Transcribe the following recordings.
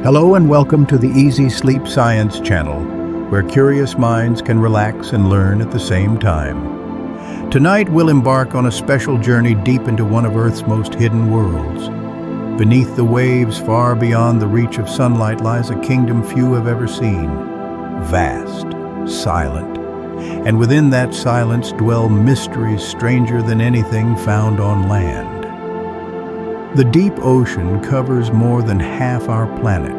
Hello and welcome to the Easy Sleep Science channel, where curious minds can relax and learn at the same time. Tonight we'll embark on a special journey deep into one of Earth's most hidden worlds. Beneath the waves, far beyond the reach of sunlight, lies a kingdom few have ever seen. Vast, silent, and within that silence dwell mysteries stranger than anything found on land. The deep ocean covers more than half our planet,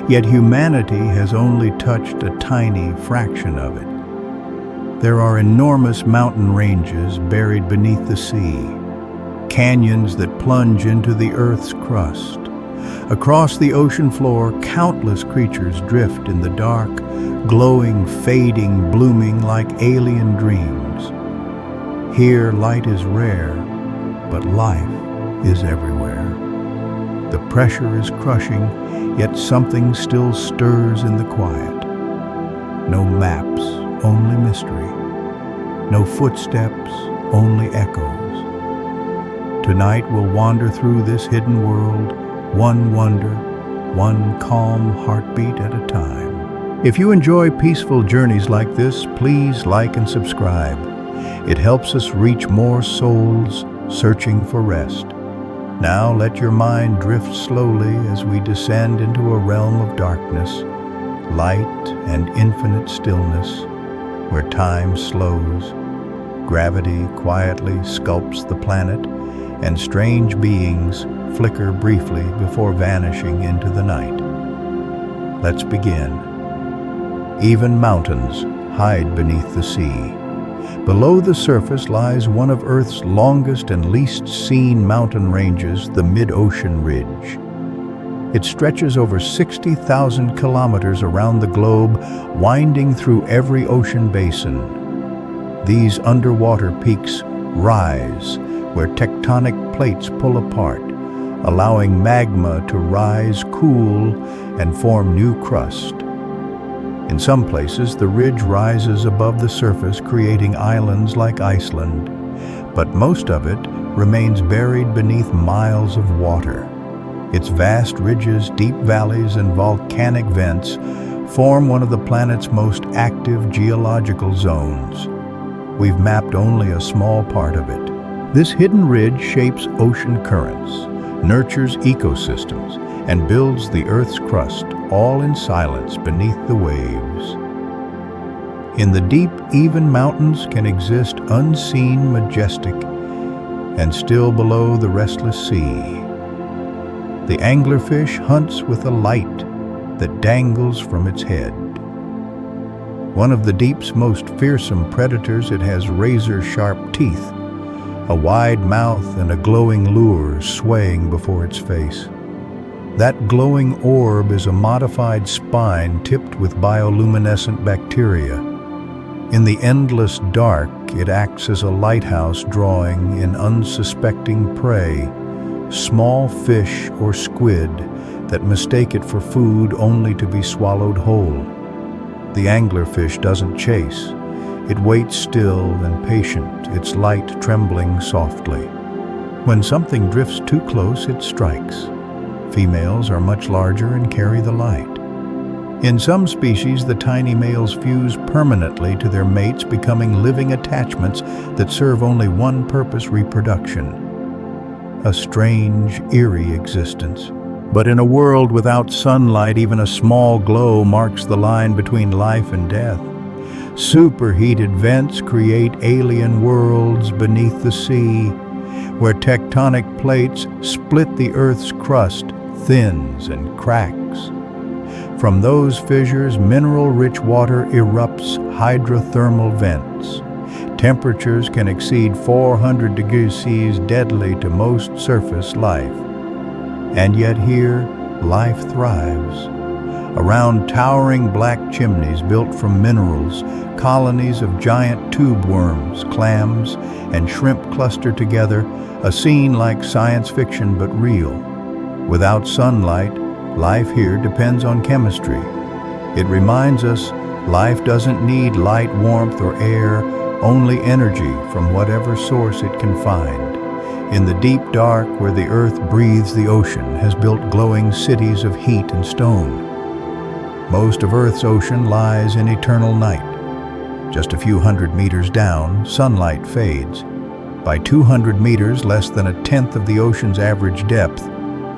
yet humanity has only touched a tiny fraction of it. There are enormous mountain ranges buried beneath the sea, canyons that plunge into the Earth's crust. Across the ocean floor, countless creatures drift in the dark, glowing, fading, blooming like alien dreams. Here, light is rare, but life is everywhere. The pressure is crushing, yet something still stirs in the quiet. No maps, only mystery. No footsteps, only echoes. Tonight we'll wander through this hidden world, one wonder, one calm heartbeat at a time. If you enjoy peaceful journeys like this, please like and subscribe. It helps us reach more souls searching for rest. Now let your mind drift slowly as we descend into a realm of darkness, light and infinite stillness, where time slows, gravity quietly sculpts the planet, and strange beings flicker briefly before vanishing into the night. Let's begin. Even mountains hide beneath the sea. Below the surface lies one of Earth's longest and least seen mountain ranges, the mid-ocean ridge. It stretches over 60,000 kilometers around the globe, winding through every ocean basin. These underwater peaks rise where tectonic plates pull apart, allowing magma to rise, cool, and form new crust. In some places, the ridge rises above the surface, creating islands like Iceland, but most of it remains buried beneath miles of water. Its vast ridges, deep valleys, and volcanic vents form one of the planet's most active geological zones. We've mapped only a small part of it. This hidden ridge shapes ocean currents, nurtures ecosystems, and builds the Earth's crust, all in silence beneath the waves. In the deep, even mountains can exist unseen, majestic, and still below the restless sea. The anglerfish hunts with a light that dangles from its head. One of the deep's most fearsome predators, it has razor-sharp teeth, a wide mouth, and a glowing lure swaying before its face. That glowing orb is a modified spine tipped with bioluminescent bacteria. In the endless dark, it acts as a lighthouse, drawing in unsuspecting prey, small fish or squid that mistake it for food only to be swallowed whole. The anglerfish doesn't chase. It waits still and patient, its light trembling softly. When something drifts too close, it strikes. Females are much larger and carry the light. In some species, the tiny males fuse permanently to their mates, becoming living attachments that serve only one purpose: reproduction. A strange, eerie existence. But in a world without sunlight, even a small glow marks the line between life and death. Superheated vents create alien worlds beneath the sea, where tectonic plates split the Earth's crust, thins and cracks. From those fissures, mineral-rich water erupts hydrothermal vents. Temperatures can exceed 400 degrees Celsius, deadly to most surface life. And yet here, life thrives. Around towering black chimneys built from minerals, colonies of giant tube worms, clams, and shrimp cluster together, a scene like science fiction but real. Without sunlight, life here depends on chemistry. It reminds us life doesn't need light, warmth, or air, only energy from whatever source it can find. In the deep dark where the earth breathes, the ocean has built glowing cities of heat and stone. Most of Earth's ocean lies in eternal night. Just a few hundred meters down, sunlight fades. By 200 meters, less than a tenth of the ocean's average depth,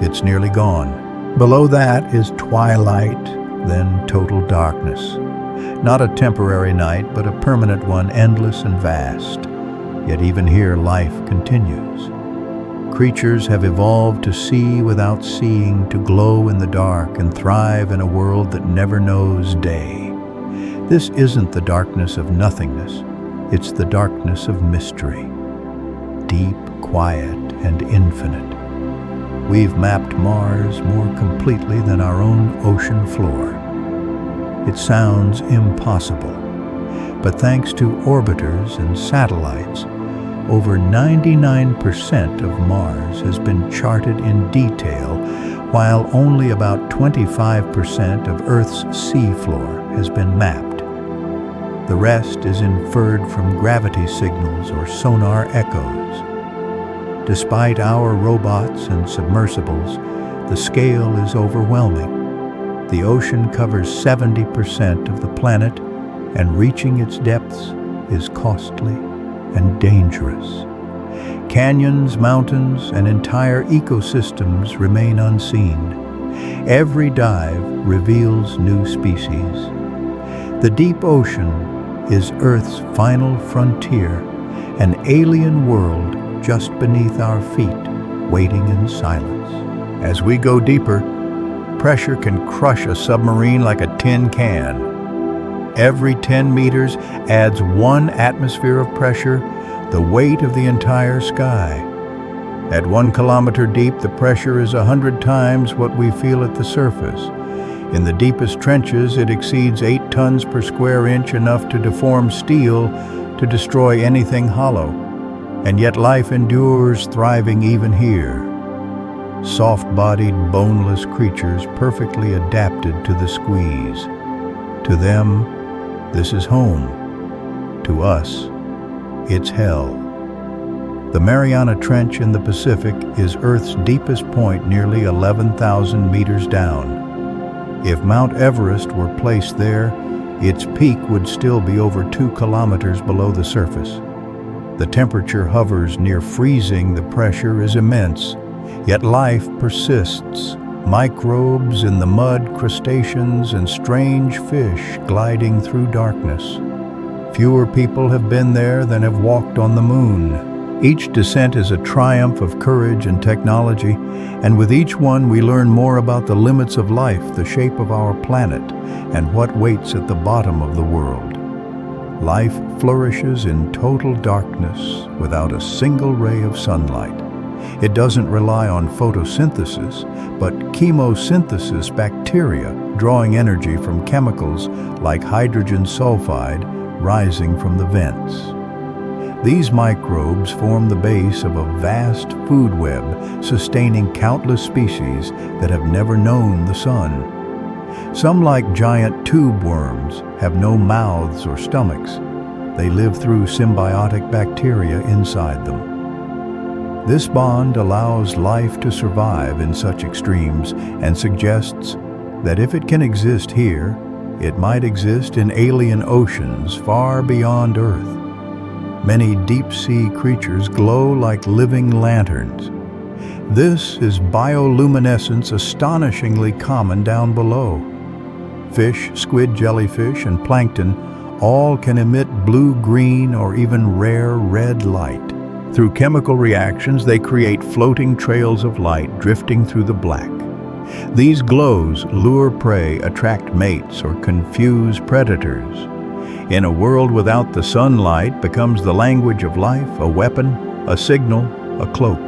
it's nearly gone. Below that is twilight, then total darkness. Not a temporary night, but a permanent one, endless and vast. Yet even here, life continues. Creatures have evolved to see without seeing, to glow in the dark and thrive in a world that never knows day. This isn't the darkness of nothingness, it's the darkness of mystery. Deep, quiet, and infinite. We've mapped Mars more completely than our own ocean floor. It sounds impossible, but thanks to orbiters and satellites, over 99% of Mars has been charted in detail, while only about 25% of Earth's seafloor has been mapped. The rest is inferred from gravity signals or sonar echoes. Despite our robots and submersibles, the scale is overwhelming. The ocean covers 70% of the planet, and reaching its depths is costly and dangerous. Canyons, mountains, and entire ecosystems remain unseen. Every dive reveals new species. The deep ocean is Earth's final frontier, an alien world just beneath our feet, waiting in silence. As we go deeper, pressure can crush a submarine like a tin can. Every 10 meters adds 1 atmosphere of pressure, the weight of the entire sky. At 1 kilometer deep, the pressure is 100 times what we feel at the surface. In the deepest trenches, it exceeds 8 tons per square inch, enough to deform steel, to destroy anything hollow. And yet life endures, thriving even here. Soft-bodied, boneless creatures perfectly adapted to the squeeze. To them, this is home. To us, it's hell. The Mariana Trench in the Pacific is Earth's deepest point, nearly 11,000 meters down. If Mount Everest were placed there, its peak would still be over 2 kilometers below the surface. The temperature hovers near freezing, the pressure is immense, yet life persists. Microbes in the mud, crustaceans, and strange fish gliding through darkness. Fewer people have been there than have walked on the moon. Each descent is a triumph of courage and technology, and with each one we learn more about the limits of life, the shape of our planet, and what waits at the bottom of the world. Life flourishes in total darkness without a single ray of sunlight. It doesn't rely on photosynthesis, but chemosynthesis, bacteria drawing energy from chemicals like hydrogen sulfide rising from the vents. These microbes form the base of a vast food web, sustaining countless species that have never known the sun. Some, like giant tube worms, have no mouths or stomachs. They live through symbiotic bacteria inside them. This bond allows life to survive in such extremes and suggests that if it can exist here, it might exist in alien oceans far beyond Earth. Many deep-sea creatures glow like living lanterns. This is bioluminescence, astonishingly common down below. Fish, squid, jellyfish, and plankton all can emit blue, green, or even rare red light. Through chemical reactions, they create floating trails of light drifting through the black. These glows lure prey, attract mates, or confuse predators. In a world without the sunlight becomes the language of life, a weapon, a signal, a cloak.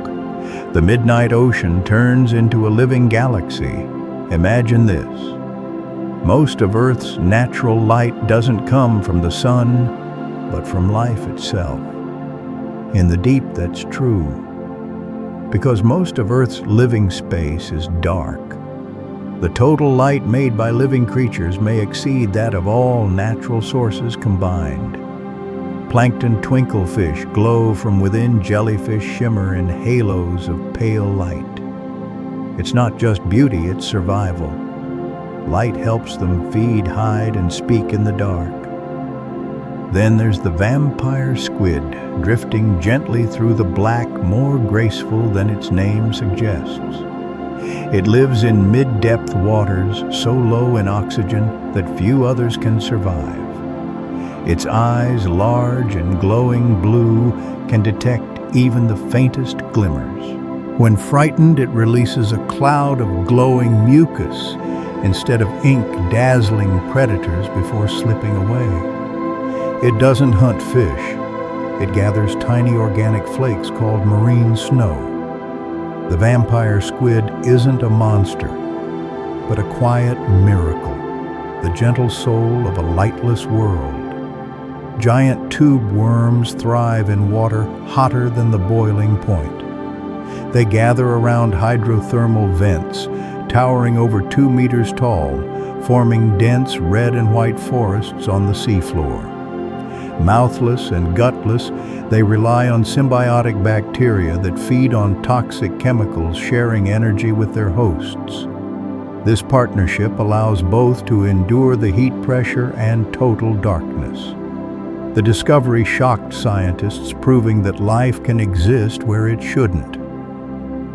The midnight ocean turns into a living galaxy. Imagine this. Most of Earth's natural light doesn't come from the sun, but from life itself. In the deep, that's true, because most of Earth's living space is dark. The total light made by living creatures may exceed that of all natural sources combined. Plankton twinkle fish glow from within, jellyfish shimmer in halos of pale light. It's not just beauty, it's survival. Light helps them feed, hide, and speak in the dark. Then there's the vampire squid, drifting gently through the black, more graceful than its name suggests. It lives in mid-depth waters, so low in oxygen that few others can survive. Its eyes, large and glowing blue, can detect even the faintest glimmers. When frightened, it releases a cloud of glowing mucus instead of ink, dazzling predators before slipping away. It doesn't hunt fish. It gathers tiny organic flakes called marine snow. The vampire squid isn't a monster, but a quiet miracle, the gentle soul of a lightless world. Giant tube worms thrive in water hotter than the boiling point. They gather around hydrothermal vents, towering over 2 meters tall, forming dense red and white forests on the seafloor. Mouthless and gutless, they rely on symbiotic bacteria that feed on toxic chemicals, sharing energy with their hosts. This partnership allows both to endure the heat pressure and total darkness. The discovery shocked scientists, proving that life can exist where it shouldn't.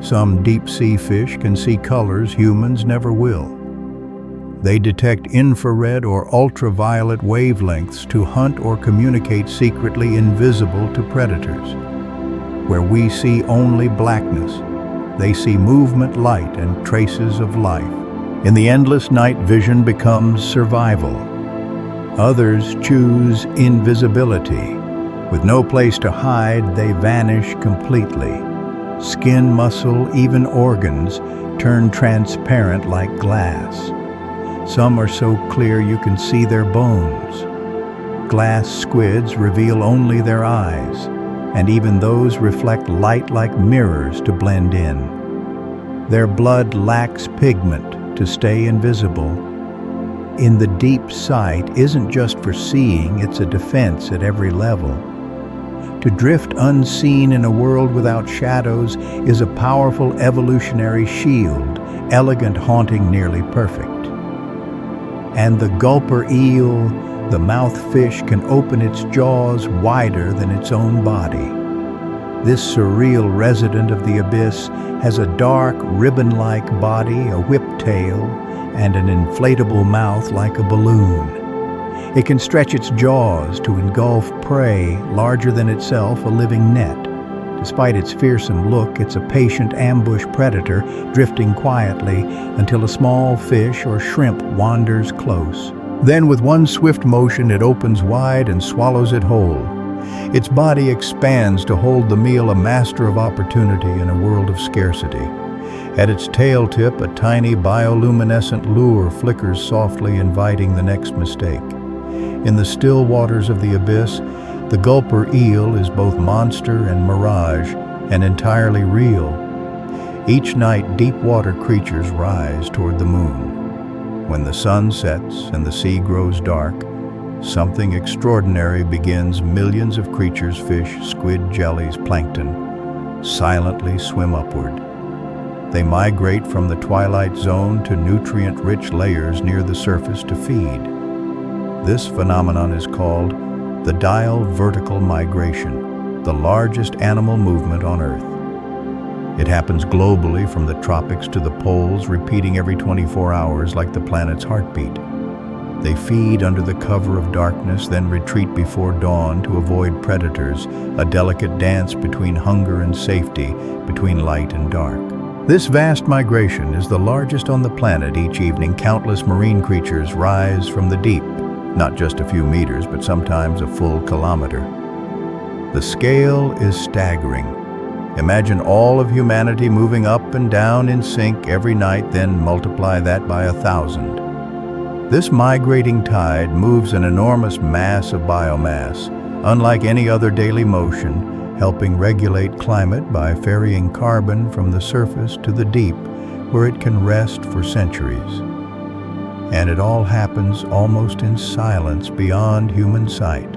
Some deep-sea fish can see colors humans never will. They detect infrared or ultraviolet wavelengths to hunt or communicate secretly, invisible to predators. Where we see only blackness, they see movement, light, and traces of life. In the endless night, vision becomes survival. Others choose invisibility. With no place to hide, they vanish completely. Skin, muscle, even organs turn transparent like glass. Some are so clear you can see their bones. Glass squids reveal only their eyes, and even those reflect light like mirrors to blend in. Their blood lacks pigment to stay invisible. In the deep, sight isn't just for seeing, it's a defense at every level. To drift unseen in a world without shadows is a powerful evolutionary shield, elegant, haunting, nearly perfect. And the gulper eel, the mouthfish, can open its jaws wider than its own body. This surreal resident of the abyss has a dark, ribbon-like body, a whiptail, and an inflatable mouth like a balloon. It can stretch its jaws to engulf prey larger than itself, a living net. Despite its fearsome look, it's a patient ambush predator, drifting quietly until a small fish or shrimp wanders close. Then with one swift motion, it opens wide and swallows it whole. Its body expands to hold the meal, a master of opportunity in a world of scarcity. At its tail tip, a tiny bioluminescent lure flickers softly, inviting the next mistake. In the still waters of the abyss, the gulper eel is both monster and mirage, and entirely real. Each night, deep water creatures rise toward the moon. When the sun sets and the sea grows dark, something extraordinary begins. Millions of creatures, fish, squid, jellies, plankton, silently swim upward. They migrate from the twilight zone to nutrient-rich layers near the surface to feed. This phenomenon is called the diel vertical migration, the largest animal movement on Earth. It happens globally from the tropics to the poles, repeating every 24 hours like the planet's heartbeat. They feed under the cover of darkness, then retreat before dawn to avoid predators, a delicate dance between hunger and safety, between light and dark. This vast migration is the largest on the planet. Each evening, countless marine creatures rise from the deep, not just a few meters, but sometimes a full kilometer. The scale is staggering. Imagine all of humanity moving up and down in sync every night, then multiply that by 1,000. This migrating tide moves an enormous mass of biomass, unlike any other daily motion, helping regulate climate by ferrying carbon from the surface to the deep, where it can rest for centuries. And it all happens almost in silence, beyond human sight.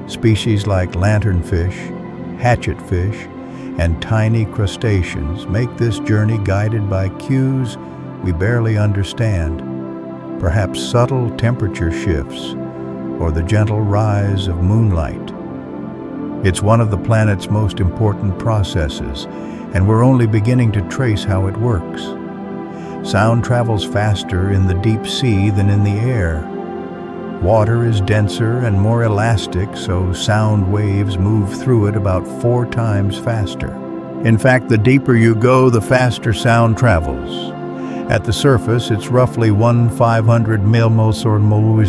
Species like lanternfish, hatchetfish, and tiny crustaceans make this journey guided by cues we barely understand, perhaps subtle temperature shifts or the gentle rise of moonlight. It's one of the planet's most important processes, and we're only beginning to trace how it works. Sound travels faster in the deep sea than in the air. Water is denser and more elastic, so sound waves move through it about 4 times faster. In fact, the deeper you go, the faster sound travels. At the surface, it's roughly 1/500 miles or more.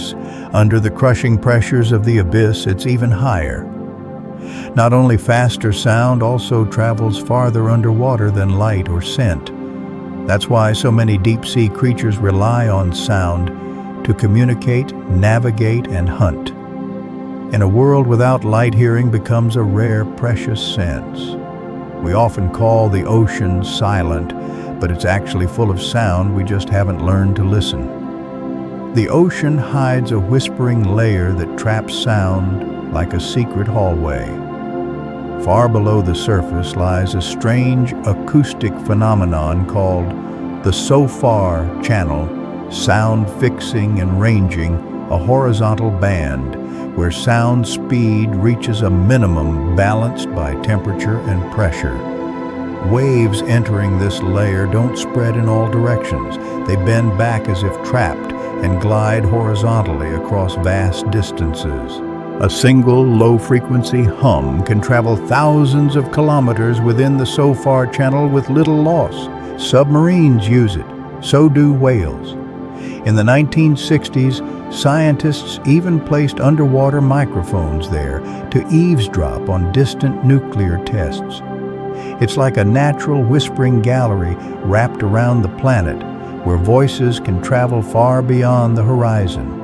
Under the crushing pressures of the abyss, it's even higher. Not only faster, sound also travels farther underwater than light or scent. That's why so many deep-sea creatures rely on sound to communicate, navigate, and hunt. In a world without light, hearing becomes a rare, precious sense. We often call the ocean silent, but it's actually full of sound. We just haven't learned to listen. The ocean hides a whispering layer that traps sound like a secret hallway. Far below the surface lies a strange acoustic phenomenon called the SOFAR channel, sound fixing and ranging, a horizontal band where sound speed reaches a minimum balanced by temperature and pressure. Waves entering this layer don't spread in all directions. They bend back as if trapped and glide horizontally across vast distances. A single low-frequency hum can travel thousands of kilometers within the SOFAR channel with little loss. Submarines use it, so do whales. In the 1960s, scientists even placed underwater microphones there to eavesdrop on distant nuclear tests. It's like a natural whispering gallery wrapped around the planet, where voices can travel far beyond the horizon.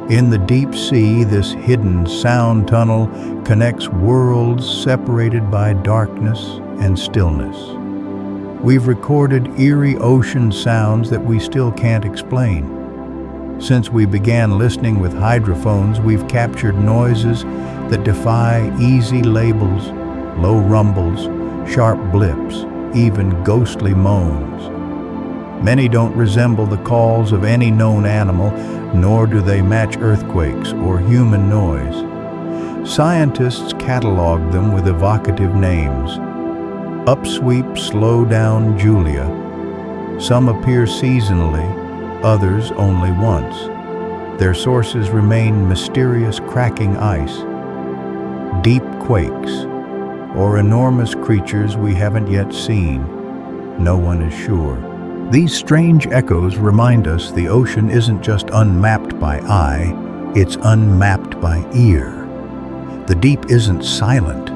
In the deep sea, this hidden sound tunnel connects worlds separated by darkness and stillness. We've recorded eerie ocean sounds that we still can't explain. Since we began listening with hydrophones, we've captured noises that defy easy labels, low rumbles, sharp blips, even ghostly moans. Many don't resemble the calls of any known animal, nor do they match earthquakes or human noise. Scientists catalog them with evocative names. Upsweep, slow down, Julia. Some appear seasonally, others only once. Their sources remain mysterious cracking ice, deep quakes, or enormous creatures we haven't yet seen. No one is sure. These strange echoes remind us the ocean isn't just unmapped by eye, it's unmapped by ear. The deep isn't silent.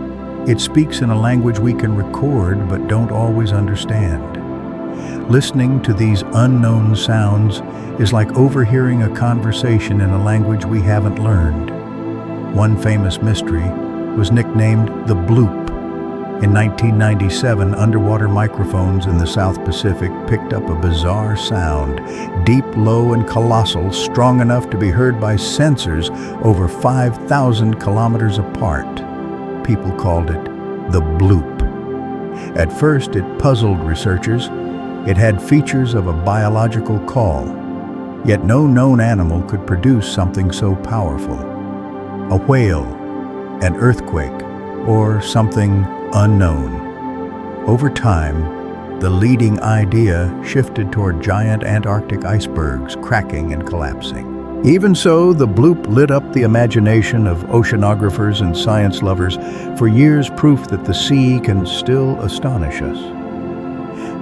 It speaks in a language we can record but don't always understand. Listening to these unknown sounds is like overhearing a conversation in a language we haven't learned. One famous mystery was nicknamed the bloop. In 1997, underwater microphones in the South Pacific picked up a bizarre sound, deep, low, and colossal, strong enough to be heard by sensors over 5,000 kilometers apart. People called it the bloop. At first, it puzzled researchers. It had features of a biological call, yet no known animal could produce something so powerful. A whale, an earthquake, or something unknown. Over time, the leading idea shifted toward giant Antarctic icebergs cracking and collapsing. Even so, the bloop lit up the imagination of oceanographers and science lovers. For years, proof that the sea can still astonish us.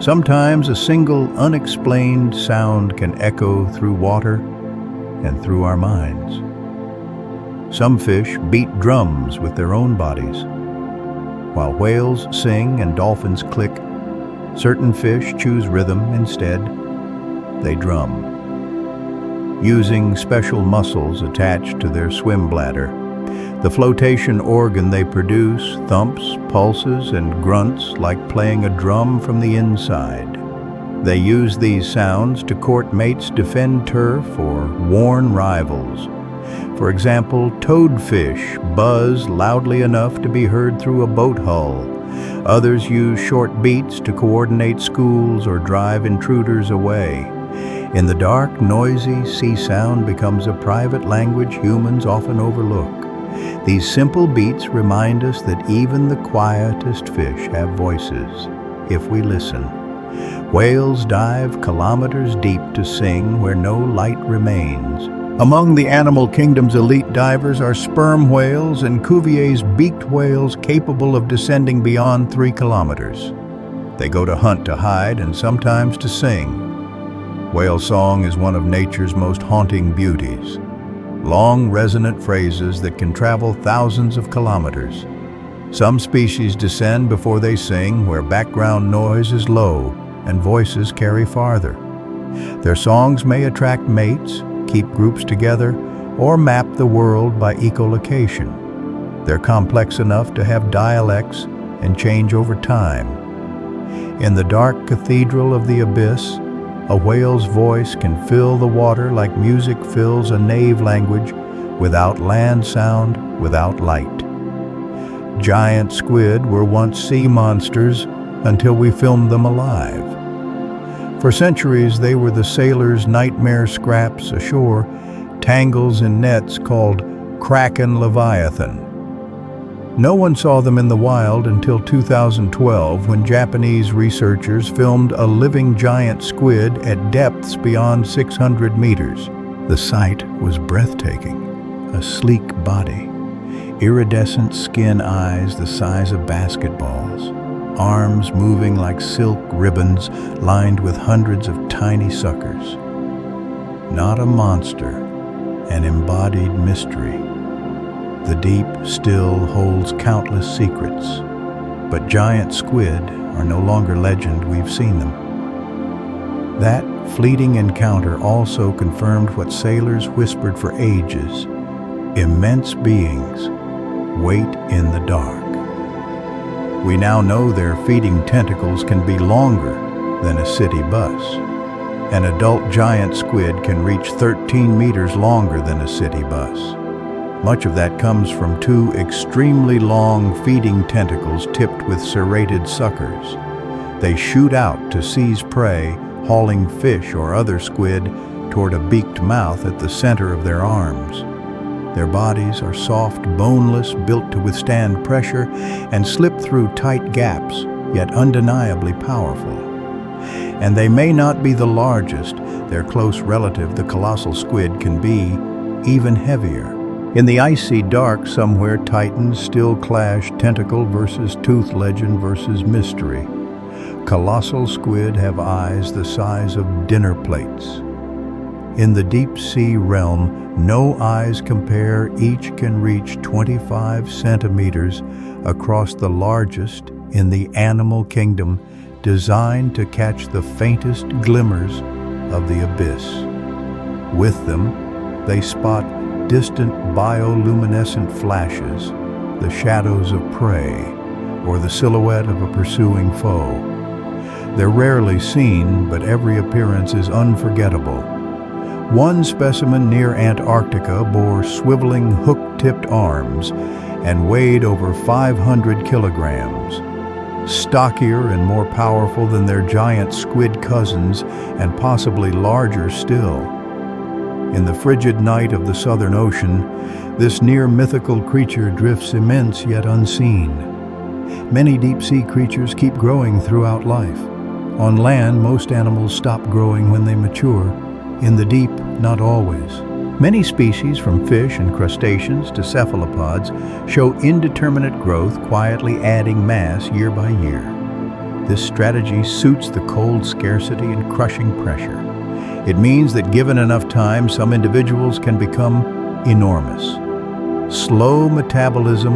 Sometimes a single unexplained sound can echo through water and through our minds. Some fish beat drums with their own bodies. While whales sing and dolphins click, certain fish choose rhythm instead. They drum. Using special muscles attached to their swim bladder, the flotation organ they produce thumps, pulses, and grunts like playing a drum from the inside. They use these sounds to court mates, defend turf, or warn rivals. For example, toadfish buzz loudly enough to be heard through a boat hull. Others use short beats to coordinate schools or drive intruders away. In the dark, noisy sea sound becomes a private language humans often overlook. These simple beats remind us that even the quietest fish have voices, if we listen. Whales dive kilometers deep to sing where no light remains. Among the animal kingdom's elite divers are sperm whales and Cuvier's beaked whales capable of descending beyond 3 kilometers. They go to hunt to hide and sometimes to sing. Whale song is one of nature's most haunting beauties. Long, resonant phrases that can travel thousands of kilometers. Some species descend before they sing, where background noise is low and voices carry farther. Their songs may attract mates, keep groups together, or map the world by echolocation. They're complex enough to have dialects and change over time. In the dark cathedral of the abyss, a whale's voice can fill the water like music fills a nave language, without land sound, without light. Giant squid were once sea monsters until we filmed them alive. For centuries, they were the sailors' nightmare scraps ashore, tangles in nets called Kraken Leviathan. No one saw them in the wild until 2012, when Japanese researchers filmed a living giant squid at depths beyond 600 meters. The sight was breathtaking. A sleek body, iridescent skin eyes the size of basketballs, arms moving like silk ribbons lined with hundreds of tiny suckers. Not a monster, an embodied mystery. The deep still holds countless secrets, but giant squid are no longer legend, we've seen them. That fleeting encounter also confirmed what sailors whispered for ages: immense beings wait in the dark. We now know their feeding tentacles can be longer than a city bus. An adult giant squid can reach 13 meters longer than a city bus. Much of that comes from 2 extremely long feeding tentacles tipped with serrated suckers. They shoot out to seize prey, hauling fish or other squid toward a beaked mouth at the center of their arms. Their bodies are soft, boneless, built to withstand pressure and slip through tight gaps, yet undeniably powerful. And they may not be the largest. Their close relative, the colossal squid, can be even heavier. In the icy dark somewhere, titans still clash, tentacle versus tooth, legend versus mystery. Colossal squid have eyes the size of dinner plates. In the deep sea realm, no eyes compare. Each can reach 25 centimeters across, the largest in the animal kingdom, designed to catch the faintest glimmers of the abyss. With them, they spot distant bioluminescent flashes, the shadows of prey, or the silhouette of a pursuing foe. They're rarely seen, but every appearance is unforgettable. One specimen near Antarctica bore swiveling hook-tipped arms and weighed over 500 kilograms. Stockier and more powerful than their giant squid cousins, and possibly larger still. In the frigid night of the Southern Ocean, this near-mythical creature drifts immense yet unseen. Many deep-sea creatures keep growing throughout life. On land, most animals stop growing when they mature. In the deep, not always. Many species, from fish and crustaceans to cephalopods, show indeterminate growth, quietly adding mass year by year. This strategy suits the cold scarcity and crushing pressure. It means that given enough time, some individuals can become enormous. Slow metabolism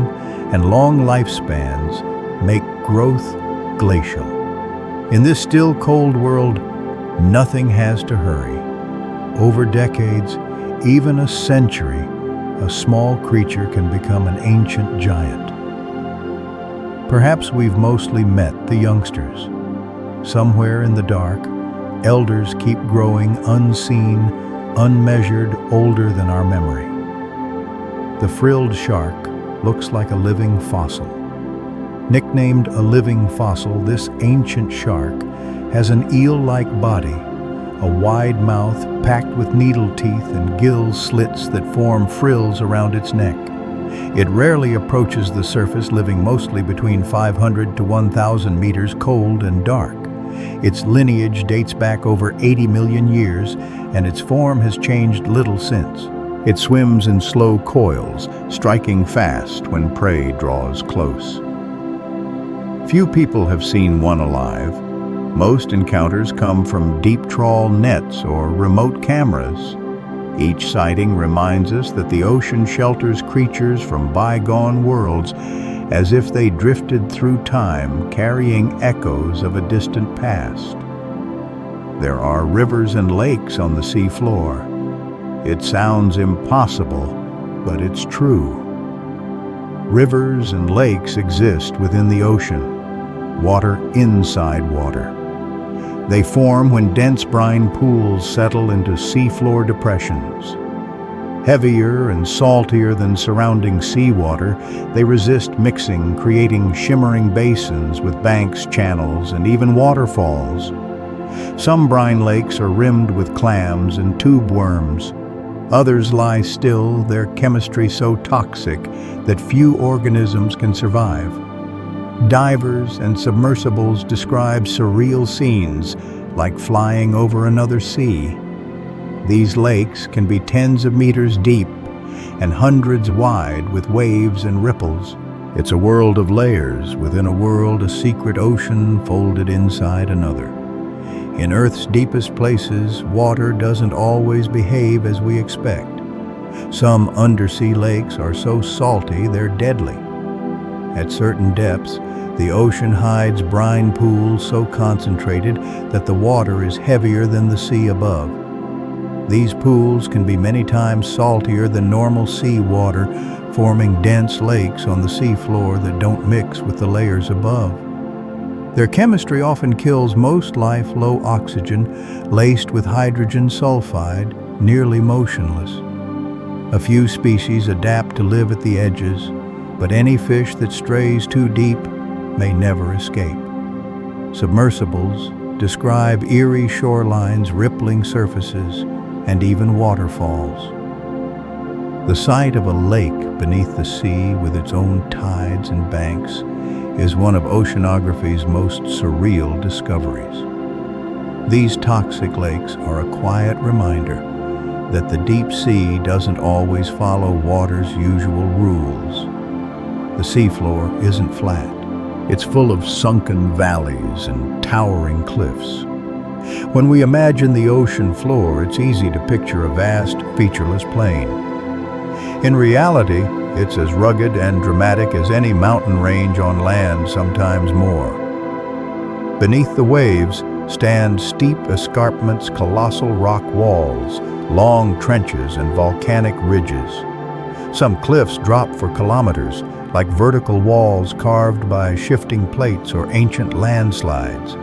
and long lifespans make growth glacial. In this still cold world, nothing has to hurry. Over decades, even a century, a small creature can become an ancient giant. Perhaps we've mostly met the youngsters. Somewhere in the dark, elders keep growing, unseen, unmeasured, older than our memory. The frilled shark looks like a living fossil. Nicknamed a living fossil, this ancient shark has an eel-like body, a wide mouth packed with needle teeth and gill slits that form frills around its neck. It rarely approaches the surface, living mostly between 500 to 1,000 meters, cold and dark. Its lineage dates back over 80 million years, and its form has changed little since. It swims in slow coils, striking fast when prey draws close. Few people have seen one alive. Most encounters come from deep trawl nets or remote cameras. Each sighting reminds us that the ocean shelters creatures from bygone worlds, as if they drifted through time, carrying echoes of a distant past. There are rivers and lakes on the seafloor. It sounds impossible, but it's true. Rivers and lakes exist within the ocean, water inside water. They form when dense brine pools settle into seafloor depressions. Heavier and saltier than surrounding seawater, they resist mixing, creating shimmering basins with banks, channels, and even waterfalls. Some brine lakes are rimmed with clams and tube worms. Others lie still, their chemistry so toxic that few organisms can survive. Divers and submersibles describe surreal scenes, like flying over another sea. These lakes can be tens of meters deep and hundreds wide, with waves and ripples. It's a world of layers within a world, a secret ocean folded inside another. In Earth's deepest places, water doesn't always behave as we expect. Some undersea lakes are so salty they're deadly. At certain depths, the ocean hides brine pools so concentrated that the water is heavier than the sea above. These pools can be many times saltier than normal sea water, forming dense lakes on the seafloor that don't mix with the layers above. Their chemistry often kills most life, low oxygen, laced with hydrogen sulfide, nearly motionless. A few species adapt to live at the edges, but any fish that strays too deep may never escape. Submersibles describe eerie shorelines, rippling surfaces, and even waterfalls. The sight of a lake beneath the sea with its own tides and banks is one of oceanography's most surreal discoveries. These toxic lakes are a quiet reminder that the deep sea doesn't always follow water's usual rules. The seafloor isn't flat. It's full of sunken valleys and towering cliffs. When we imagine the ocean floor, it's easy to picture a vast, featureless plain. In reality, it's as rugged and dramatic as any mountain range on land, sometimes more. Beneath the waves stand steep escarpments, colossal rock walls, long trenches, and volcanic ridges. Some cliffs drop for kilometers, like vertical walls carved by shifting plates or ancient landslides.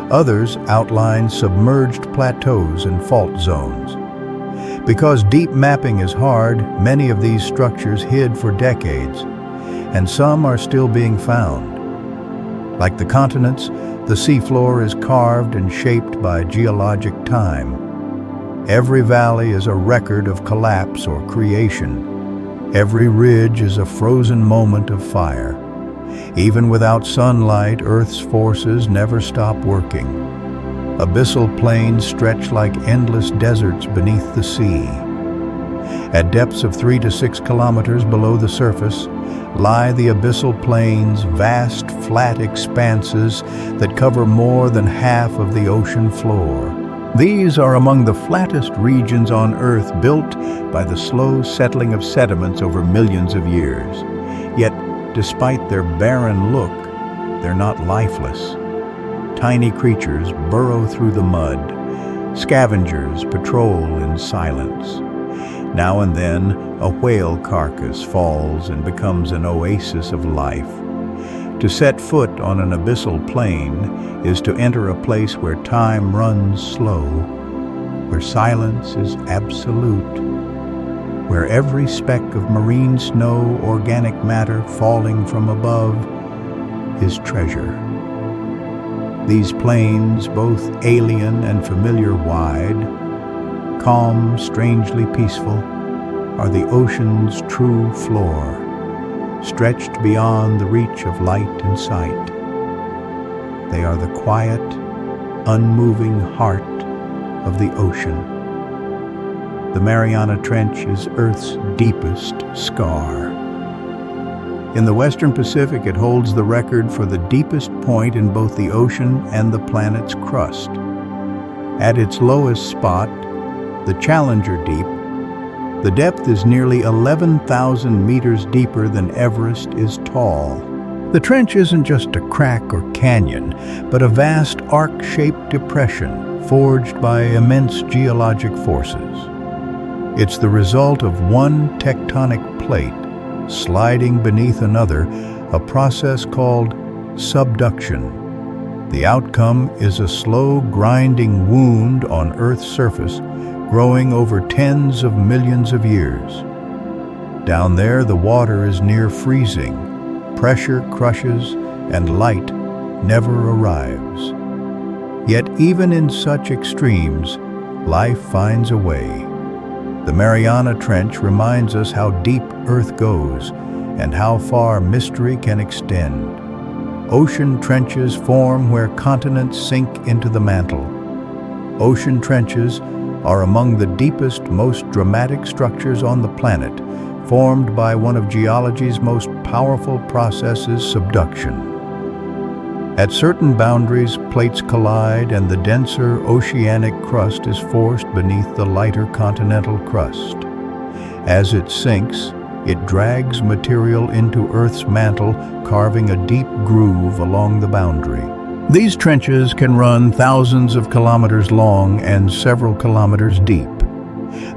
Others outline submerged plateaus and fault zones. Because deep mapping is hard, many of these structures hid for decades, and some are still being found. Like the continents, the seafloor is carved and shaped by geologic time. Every valley is a record of collapse or creation. Every ridge is a frozen moment of fire. Even without sunlight, Earth's forces never stop working. Abyssal plains stretch like endless deserts beneath the sea. At depths of 3 to 6 kilometers below the surface lie the abyssal plains, vast flat expanses that cover more than half of the ocean floor. These are among the flattest regions on Earth, built by the slow settling of sediments over millions of years. Yet, despite their barren look, they're not lifeless. Tiny creatures burrow through the mud. Scavengers patrol in silence. Now and then, a whale carcass falls and becomes an oasis of life. To set foot on an abyssal plain is to enter a place where time runs slow, where silence is absolute, where every speck of marine snow, organic matter falling from above, is treasure. These plains, both alien and familiar wide, calm, strangely peaceful, are the ocean's true floor, stretched beyond the reach of light and sight. They are the quiet, unmoving heart of the ocean. The Mariana Trench is Earth's deepest scar. In the Western Pacific, it holds the record for the deepest point in both the ocean and the planet's crust. At its lowest spot, the Challenger Deep, the depth is nearly 11,000 meters deeper than Everest is tall. The trench isn't just a crack or canyon, but a vast arc-shaped depression forged by immense geologic forces. It's the result of one tectonic plate sliding beneath another, a process called subduction. The outcome is a slow, grinding wound on Earth's surface, growing over tens of millions of years. Down there, the water is near freezing, pressure crushes, and light never arrives. Yet even in such extremes, life finds a way. The Mariana Trench reminds us how deep Earth goes and how far mystery can extend. Ocean trenches form where continents sink into the mantle. Ocean trenches are among the deepest, most dramatic structures on the planet, formed by one of geology's most powerful processes, subduction. At certain boundaries, plates collide and the denser oceanic crust is forced beneath the lighter continental crust. As it sinks, it drags material into Earth's mantle, carving a deep groove along the boundary. These trenches can run thousands of kilometers long and several kilometers deep.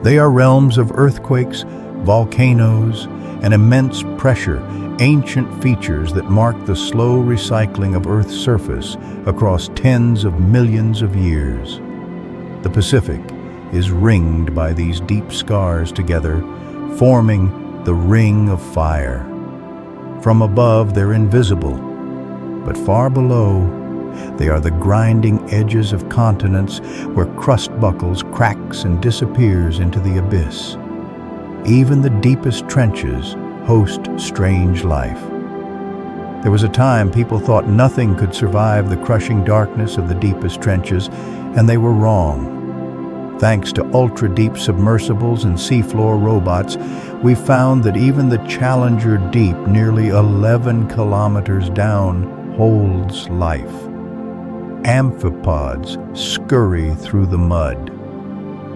They are realms of earthquakes, volcanoes, and immense pressure, ancient features that mark the slow recycling of Earth's surface across tens of millions of years. The Pacific is ringed by these deep scars together, forming the Ring of Fire. From above, they're invisible, but far below, they are the grinding edges of continents where crust buckles, cracks, and disappears into the abyss. Even the deepest trenches host strange life. There was a time people thought nothing could survive the crushing darkness of the deepest trenches, and they were wrong. Thanks to ultra-deep submersibles and seafloor robots, we found that even the Challenger Deep, nearly 11 kilometers down, holds life. Amphipods scurry through the mud.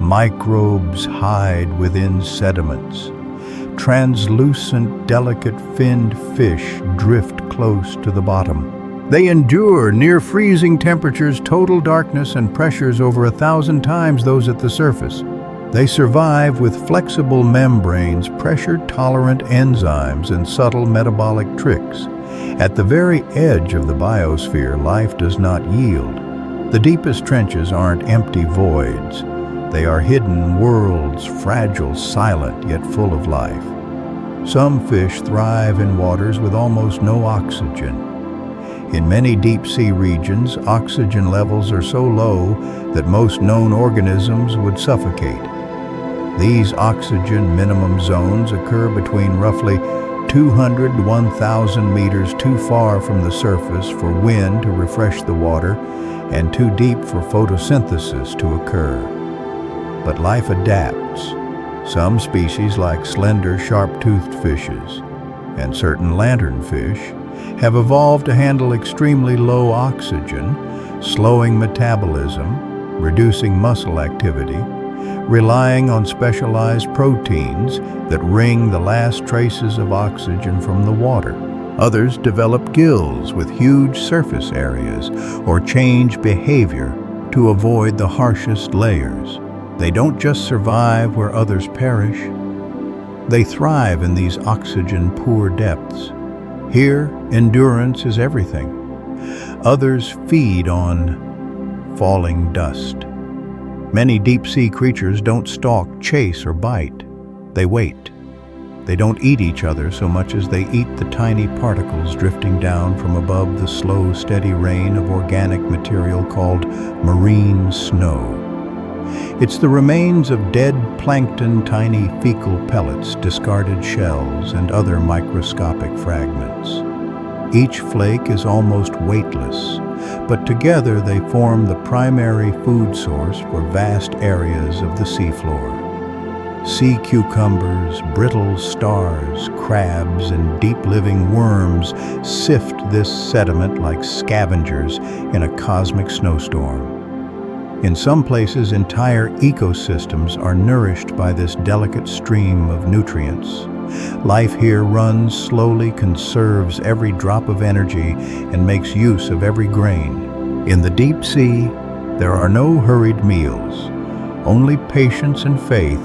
Microbes hide within sediments. Translucent, delicate-finned fish drift close to the bottom. They endure near-freezing temperatures, total darkness, and pressures over 1,000 times those at the surface. They survive with flexible membranes, pressure-tolerant enzymes, and subtle metabolic tricks. At the very edge of the biosphere, life does not yield. The deepest trenches aren't empty voids. They are hidden worlds, fragile, silent, yet full of life. Some fish thrive in waters with almost no oxygen. In many deep-sea regions, oxygen levels are so low that most known organisms would suffocate. These oxygen minimum zones occur between roughly 200 to 1,000 meters too far from the surface for wind to refresh the water and too deep for photosynthesis to occur. But life adapts. Some species, like slender, sharp-toothed fishes and certain lanternfish, have evolved to handle extremely low oxygen, slowing metabolism, reducing muscle activity, relying on specialized proteins that wring the last traces of oxygen from the water. Others develop gills with huge surface areas or change behavior to avoid the harshest layers. They don't just survive where others perish. They thrive in these oxygen-poor depths. Here, endurance is everything. Others feed on falling dust. Many deep-sea creatures don't stalk, chase, or bite. They wait. They don't eat each other so much as they eat the tiny particles drifting down from above the slow, steady rain of organic material called marine snow. It's the remains of dead plankton, tiny fecal pellets, discarded shells, and other microscopic fragments. Each flake is almost weightless, but together they form the primary food source for vast areas of the seafloor. Sea cucumbers, brittle stars, crabs, and deep-living worms sift this sediment like scavengers in a cosmic snowstorm. In some places, entire ecosystems are nourished by this delicate stream of nutrients. Life here runs slowly, conserves every drop of energy, and makes use of every grain. In the deep sea, there are no hurried meals, only patience and faith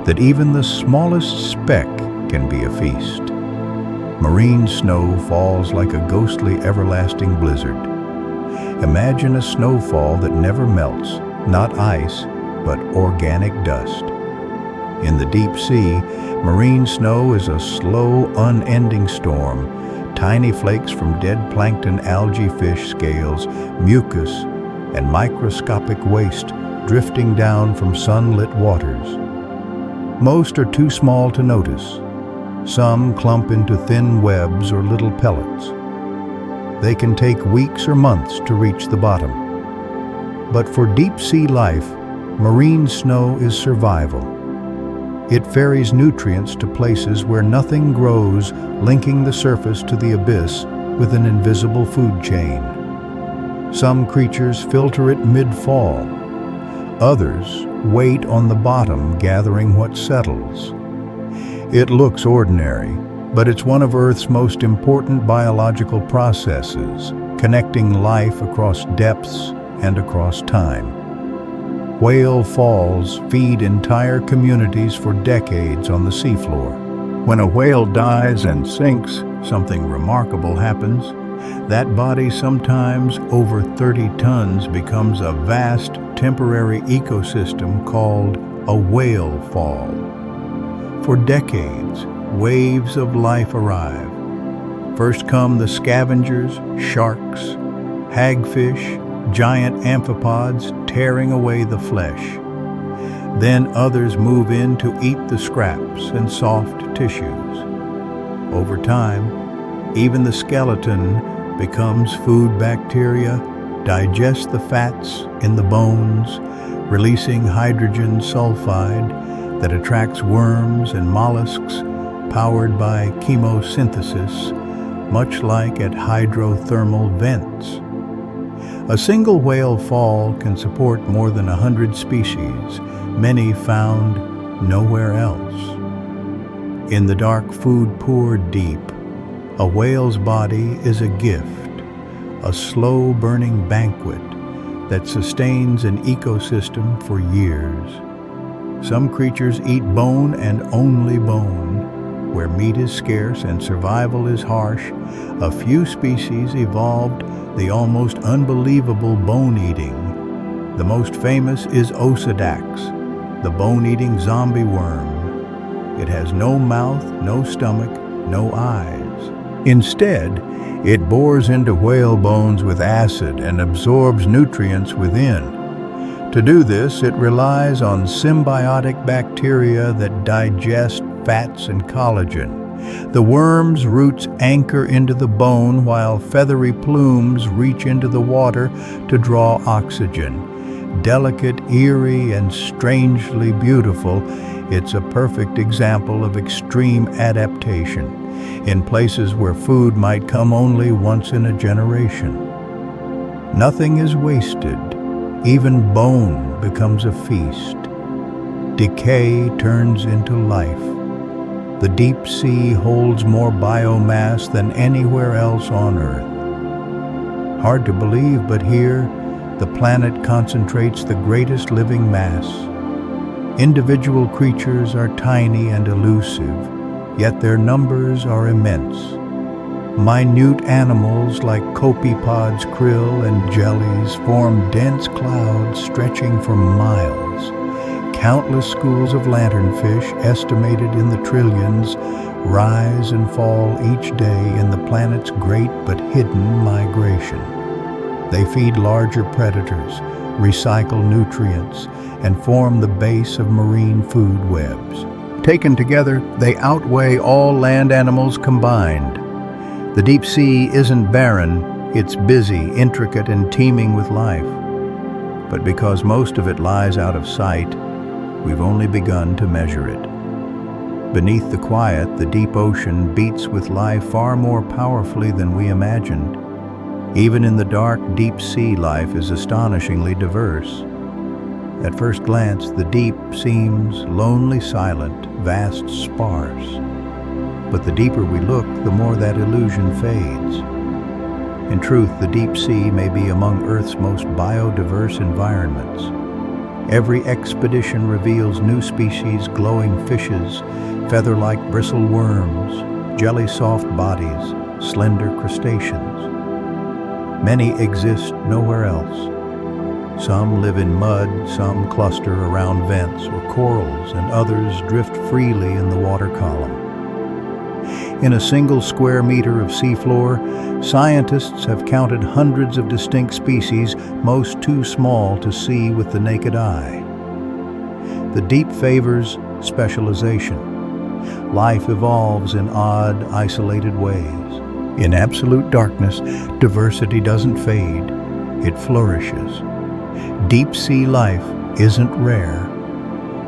that even the smallest speck can be a feast. Marine snow falls like a ghostly, everlasting blizzard. Imagine a snowfall that never melts, not ice, but organic dust. In the deep sea, marine snow is a slow, unending storm. Tiny flakes from dead plankton, algae, fish scales, mucus, and microscopic waste drifting down from sunlit waters. Most are too small to notice. Some clump into thin webs or little pellets. They can take weeks or months to reach the bottom. But for deep sea life, marine snow is survival. It ferries nutrients to places where nothing grows, linking the surface to the abyss with an invisible food chain. Some creatures filter it mid-fall. Others wait on the bottom, gathering what settles. It looks ordinary, but it's one of Earth's most important biological processes, connecting life across depths and across time. Whale falls feed entire communities for decades on the seafloor. When a whale dies and sinks, something remarkable happens. That body, sometimes over 30 tons, becomes a vast temporary ecosystem called a whale fall. For decades, waves of life arrive. First come the scavengers, sharks, hagfish, giant amphipods tearing away the flesh. Then others move in to eat the scraps and soft tissues. Over time, even the skeleton becomes food bacteria, digests the fats in the bones, releasing hydrogen sulfide that attracts worms and mollusks, powered by chemosynthesis, much like at hydrothermal vents. A single whale fall can support more than 100 species, many found nowhere else. In the dark, food-poor deep, a whale's body is a gift, a slow-burning banquet that sustains an ecosystem for years. Some creatures eat bone and only bone. Where meat is scarce and survival is harsh, a few species evolved the almost unbelievable bone-eating. The most famous is Osidax, the bone-eating zombie worm. It has no mouth, no stomach, no eyes. Instead, it bores into whale bones with acid and absorbs nutrients within. To do this, it relies on symbiotic bacteria that digest fats and collagen. The worm's roots anchor into the bone while feathery plumes reach into the water to draw oxygen. Delicate, eerie, and strangely beautiful, it's a perfect example of extreme adaptation in places where food might come only once in a generation. Nothing is wasted. Even bone becomes a feast. Decay turns into life. The deep sea holds more biomass than anywhere else on Earth. Hard to believe, but here, the planet concentrates the greatest living mass. Individual creatures are tiny and elusive, yet their numbers are immense. Minute animals like copepods, krill, and jellies form dense clouds stretching for miles. Countless schools of lanternfish, estimated in the trillions, rise and fall each day in the planet's great but hidden migration. They feed larger predators, recycle nutrients, and form the base of marine food webs. Taken together, they outweigh all land animals combined. The deep sea isn't barren, it's busy, intricate, and teeming with life. But because most of it lies out of sight, we've only begun to measure it. Beneath the quiet, the deep ocean beats with life far more powerfully than we imagined. Even in the dark, deep sea life is astonishingly diverse. At first glance, the deep seems lonely, silent, vast, sparse. But the deeper we look, the more that illusion fades. In truth, the deep sea may be among Earth's most biodiverse environments. Every expedition reveals new species, glowing fishes, feather-like bristle worms, jelly-soft bodies, slender crustaceans. Many exist nowhere else. Some live in mud, some cluster around vents or corals, and others drift freely in the water column. In a single square meter of seafloor, scientists have counted hundreds of distinct species, most too small to see with the naked eye. The deep favors specialization. Life evolves in odd, isolated ways. In absolute darkness, diversity doesn't fade, it flourishes. Deep sea life isn't rare,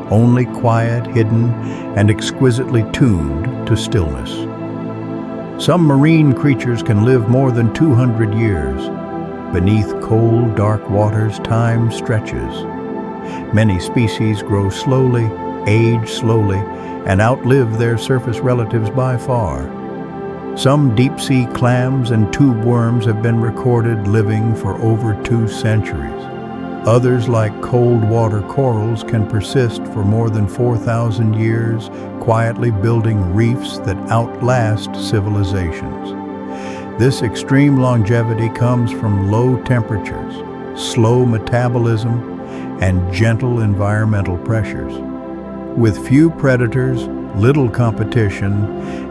only quiet, hidden, and exquisitely tuned to stillness. Some marine creatures can live more than 200 years. Beneath cold, dark waters, time stretches. Many species grow slowly, age slowly, and outlive their surface relatives by far. Some deep-sea clams and tube worms have been recorded living for over 2 centuries. Others, like cold water corals, can persist for more than 4,000 years, quietly building reefs that outlast civilizations. This extreme longevity comes from low temperatures, slow metabolism, and gentle environmental pressures. With few predators, little competition,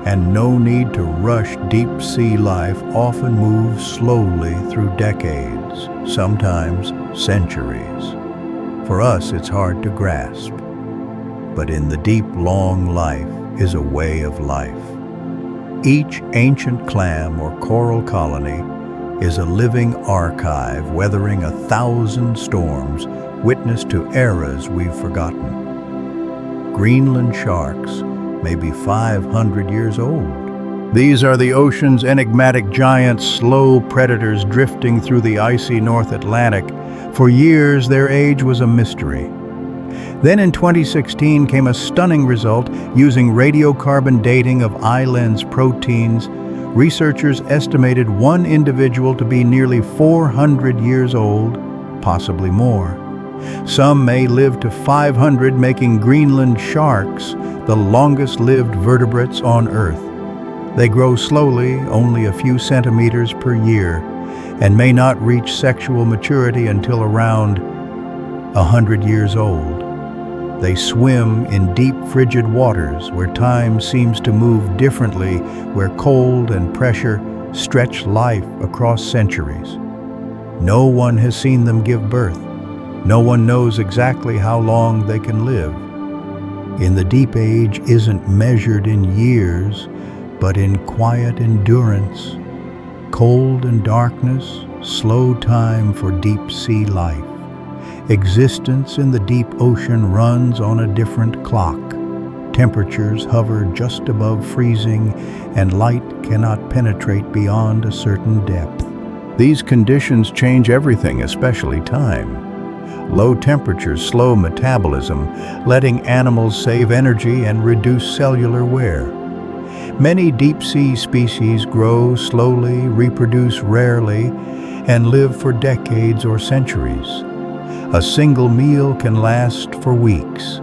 and no need to rush, deep sea life often moves slowly through decades, sometimes centuries. For us, it's hard to grasp, but in the deep, long life is a way of life. Each ancient clam or coral colony is a living archive weathering 1,000 storms, witness to eras we've forgotten. Greenland sharks may be 500 years old. These are the ocean's enigmatic giants, slow predators drifting through the icy North Atlantic. For years, their age was a mystery. Then in 2016 came a stunning result using radiocarbon dating of eye-lens proteins. Researchers estimated one individual to be nearly 400 years old, possibly more. Some may live to 500, making Greenland sharks the longest-lived vertebrates on Earth. They grow slowly, only a few centimeters per year, and may not reach sexual maturity until around 100 years old. They swim in deep, frigid waters where time seems to move differently, where cold and pressure stretch life across centuries. No one has seen them give birth. No one knows exactly how long they can live. In the deep age isn't measured in years, but in quiet endurance, cold and darkness, slow time for deep sea life. Existence in the deep ocean runs on a different clock. Temperatures hover just above freezing, and light cannot penetrate beyond a certain depth. These conditions change everything, especially time. Low temperatures slow metabolism, letting animals save energy and reduce cellular wear. Many deep-sea species grow slowly, reproduce rarely, and live for decades or centuries. A single meal can last for weeks.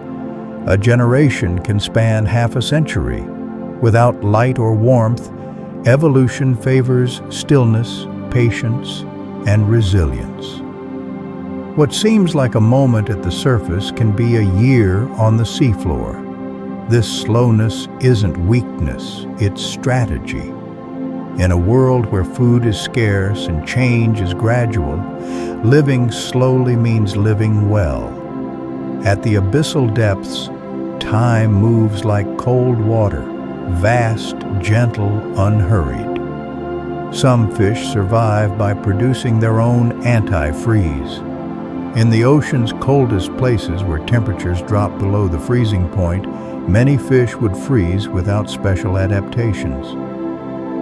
A generation can span half a century. Without light or warmth, evolution favors stillness, patience, and resilience. What seems like a moment at the surface can be a year on the seafloor. This slowness isn't weakness, it's strategy. In a world where food is scarce and change is gradual, living slowly means living well. At the abyssal depths, time moves like cold water, vast, gentle, unhurried. Some fish survive by producing their own antifreeze. In the ocean's coldest places where temperatures drop below the freezing point, many fish would freeze without special adaptations.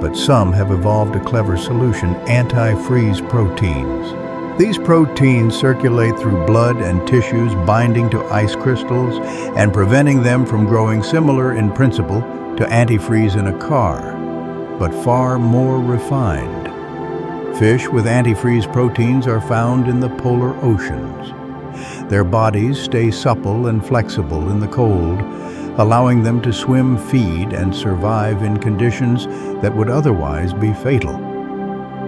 But some have evolved a clever solution: anti-freeze proteins. These proteins circulate through blood and tissues, binding to ice crystals and preventing them from growing, similar in principle to antifreeze in a car, but far more refined. Fish with antifreeze proteins are found in the polar oceans. Their bodies stay supple and flexible in the cold, allowing them to swim, feed, and survive in conditions that would otherwise be fatal.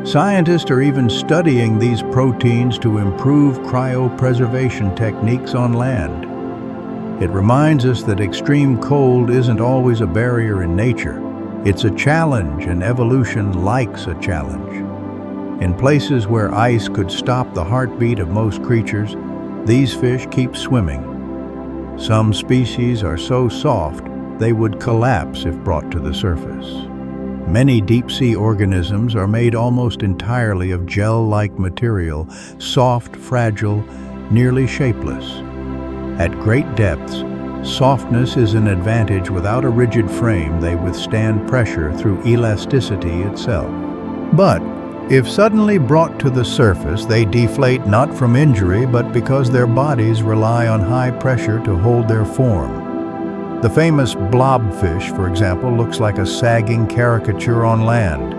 Scientists are even studying these proteins to improve cryopreservation techniques on land. It reminds us that extreme cold isn't always a barrier in nature. It's a challenge, and evolution likes a challenge. In places where ice could stop the heartbeat of most creatures, these fish keep swimming. Some species are so soft they would collapse if brought to the surface. Many deep-sea organisms are made almost entirely of gel-like material, soft, fragile, nearly shapeless. At great depths, softness is an advantage. Without a rigid frame, they withstand pressure through elasticity itself. But if suddenly brought to the surface, they deflate not from injury, but because their bodies rely on high pressure to hold their form. The famous blobfish, for example, looks like a sagging caricature on land.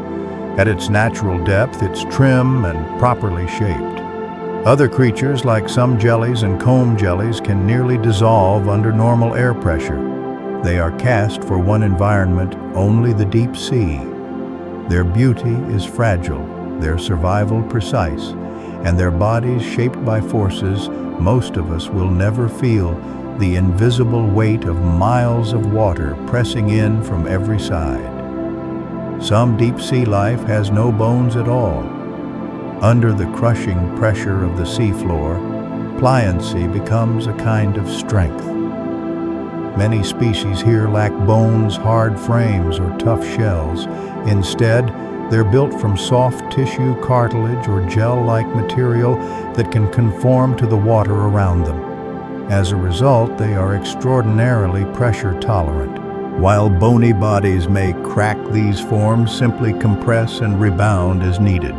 At its natural depth, it's trim and properly shaped. Other creatures, like some jellies and comb jellies, can nearly dissolve under normal air pressure. They are cast for one environment, only the deep sea. Their beauty is fragile, their survival precise, and their bodies shaped by forces most of us will never feel: the invisible weight of miles of water pressing in from every side. Some deep-sea life has no bones at all. Under the crushing pressure of the seafloor, pliancy becomes a kind of strength. Many species here lack bones, hard frames, or tough shells. Instead, they're built from soft tissue, cartilage, or gel-like material that can conform to the water around them. As a result, they are extraordinarily pressure-tolerant. While bony bodies may crack, these forms simply compress and rebound as needed.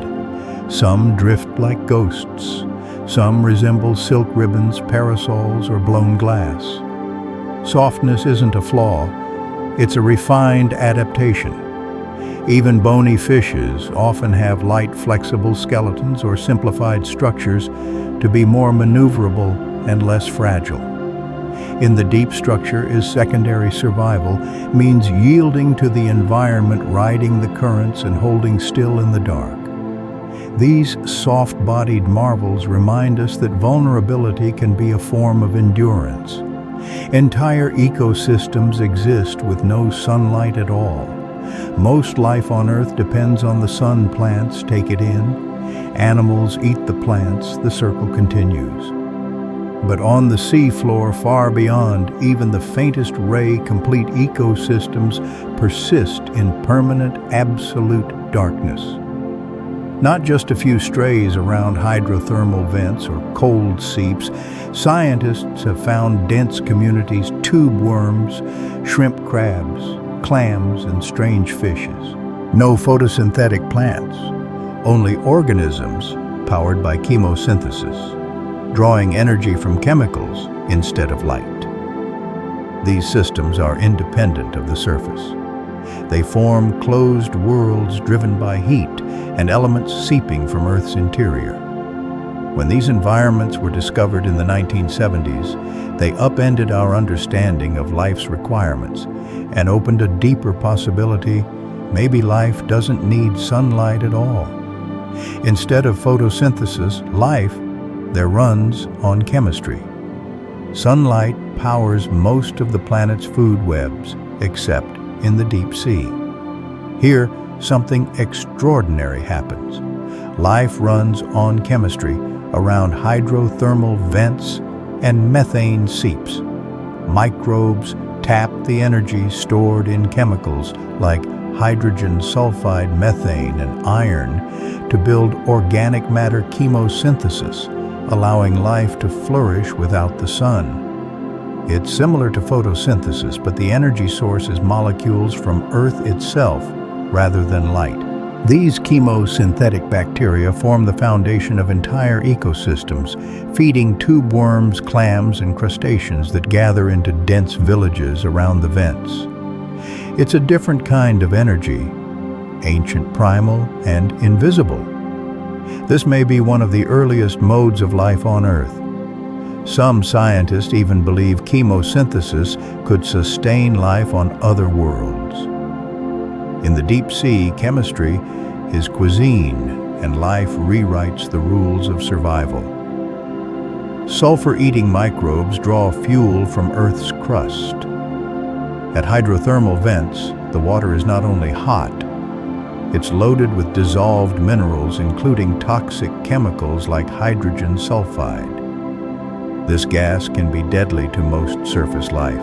Some drift like ghosts. Some resemble silk ribbons, parasols, or blown glass. Softness isn't a flaw, it's a refined adaptation. Even bony fishes often have light, flexible skeletons or simplified structures to be more maneuverable and less fragile. In the deep, structure is secondary survival, means yielding to the environment, riding the currents, and holding still in the dark. These soft-bodied marvels remind us that vulnerability can be a form of endurance. Entire ecosystems exist with no sunlight at all. Most life on Earth depends on the sun. Plants take it in. Animals eat the plants. The circle continues. But on the seafloor, far beyond even the faintest ray, complete ecosystems persist in permanent, absolute darkness. Not just a few strays around hydrothermal vents or cold seeps, scientists have found dense communities: tube worms, shrimp crabs, clams, and strange fishes. No photosynthetic plants, only organisms powered by chemosynthesis, drawing energy from chemicals instead of light. These systems are independent of the surface. They form closed worlds driven by heat and elements seeping from Earth's interior. When these environments were discovered in the 1970s, they upended our understanding of life's requirements and opened a deeper possibility: maybe life doesn't need sunlight at all. Instead of photosynthesis, life Their runs on chemistry. Sunlight powers most of the planet's food webs, except in the deep sea. Here, something extraordinary happens. Life runs on chemistry around hydrothermal vents and methane seeps. Microbes tap the energy stored in chemicals like hydrogen sulfide, methane, and iron to build organic matter chemosynthesis, allowing life to flourish without the sun. It's similar to photosynthesis, but the energy source is molecules from Earth itself rather than light. These chemosynthetic bacteria form the foundation of entire ecosystems, feeding tube worms, clams, and crustaceans that gather into dense villages around the vents. It's a different kind of energy, ancient, primal, and invisible. This may be one of the earliest modes of life on Earth. Some scientists even believe chemosynthesis could sustain life on other worlds. In the deep sea, chemistry is cuisine, and life rewrites the rules of survival. Sulfur-eating microbes draw fuel from Earth's crust. At hydrothermal vents, the water is not only hot, it's loaded with dissolved minerals, including toxic chemicals like hydrogen sulfide. This gas can be deadly to most surface life.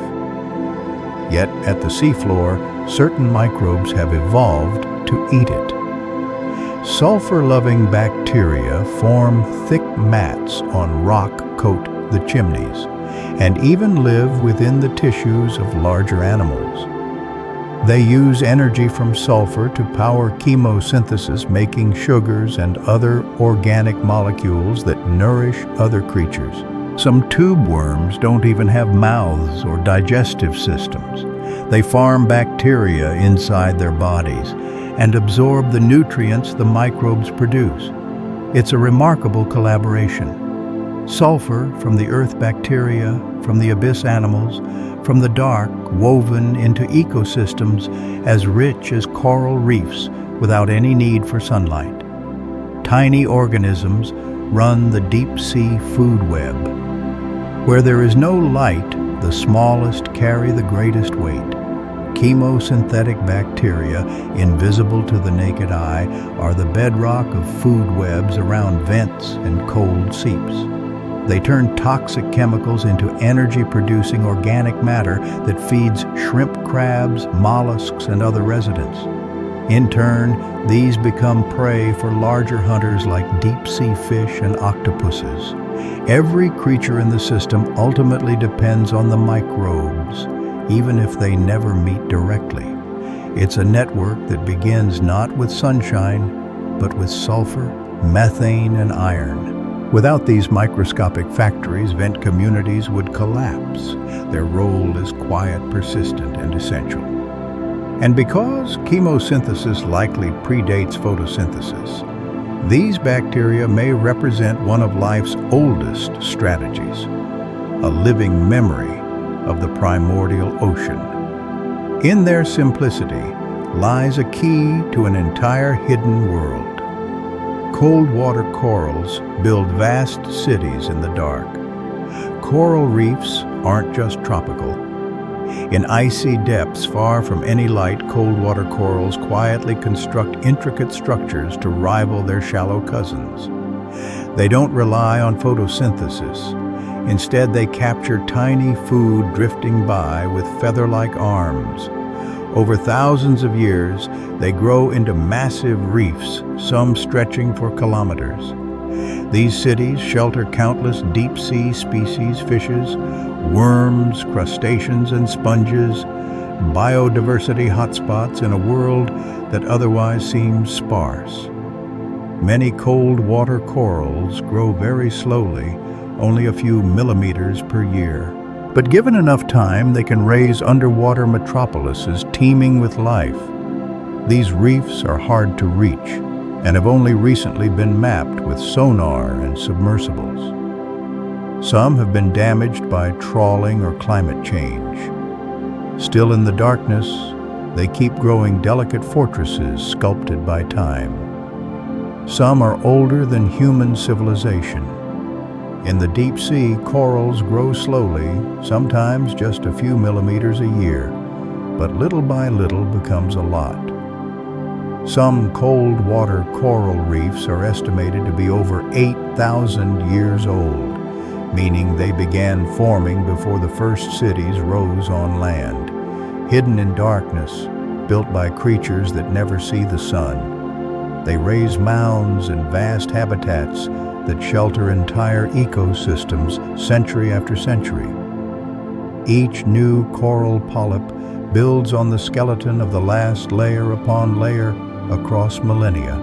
Yet, at the seafloor, certain microbes have evolved to eat it. Sulfur-loving bacteria form thick mats on rock coat the chimneys, and even live within the tissues of larger animals. They use energy from sulfur to power chemosynthesis, making sugars and other organic molecules that nourish other creatures. Some tube worms don't even have mouths or digestive systems. They farm bacteria inside their bodies and absorb the nutrients the microbes produce. It's a remarkable collaboration. Sulfur from the earth bacteria, from the abyss animals, from the dark, woven into ecosystems as rich as coral reefs without any need for sunlight. Tiny organisms run the deep sea food web. Where there is no light, the smallest carry the greatest weight. Chemosynthetic bacteria, invisible to the naked eye, are the bedrock of food webs around vents and cold seeps. They turn toxic chemicals into energy-producing organic matter that feeds shrimp, crabs, mollusks, and other residents. In turn, these become prey for larger hunters like deep-sea fish and octopuses. Every creature in the system ultimately depends on the microbes, even if they never meet directly. It's a network that begins not with sunshine, but with sulfur, methane, and iron. Without these microscopic factories, vent communities would collapse. Their role is quiet, persistent, and essential. And because chemosynthesis likely predates photosynthesis, these bacteria may represent one of life's oldest strategies, a living memory of the primordial ocean. In their simplicity lies a key to an entire hidden world. Cold water corals build vast cities in the dark. Coral reefs aren't just tropical. In icy depths far from any light, cold water corals quietly construct intricate structures to rival their shallow cousins. They don't rely on photosynthesis. Instead, they capture tiny food drifting by with feather-like arms. Over thousands of years, they grow into massive reefs, some stretching for kilometers. These cities shelter countless deep-sea species, fishes, worms, crustaceans, and sponges, biodiversity hotspots in a world that otherwise seems sparse. Many cold water corals grow very slowly, only a few millimeters per year. But given enough time, they can raise underwater metropolises teeming with life. These reefs are hard to reach and have only recently been mapped with sonar and submersibles. Some have been damaged by trawling or climate change. Still in the darkness, they keep growing delicate fortresses sculpted by time. Some are older than human civilization. In the deep sea, corals grow slowly, sometimes just a few millimeters a year, but little by little becomes a lot. Some cold water coral reefs are estimated to be over 8,000 years old, meaning they began forming before the first cities rose on land, hidden in darkness, built by creatures that never see the sun. They raise mounds and vast habitats that shelter entire ecosystems century after century. Each new coral polyp builds on the skeleton of the last layer upon layer across millennia.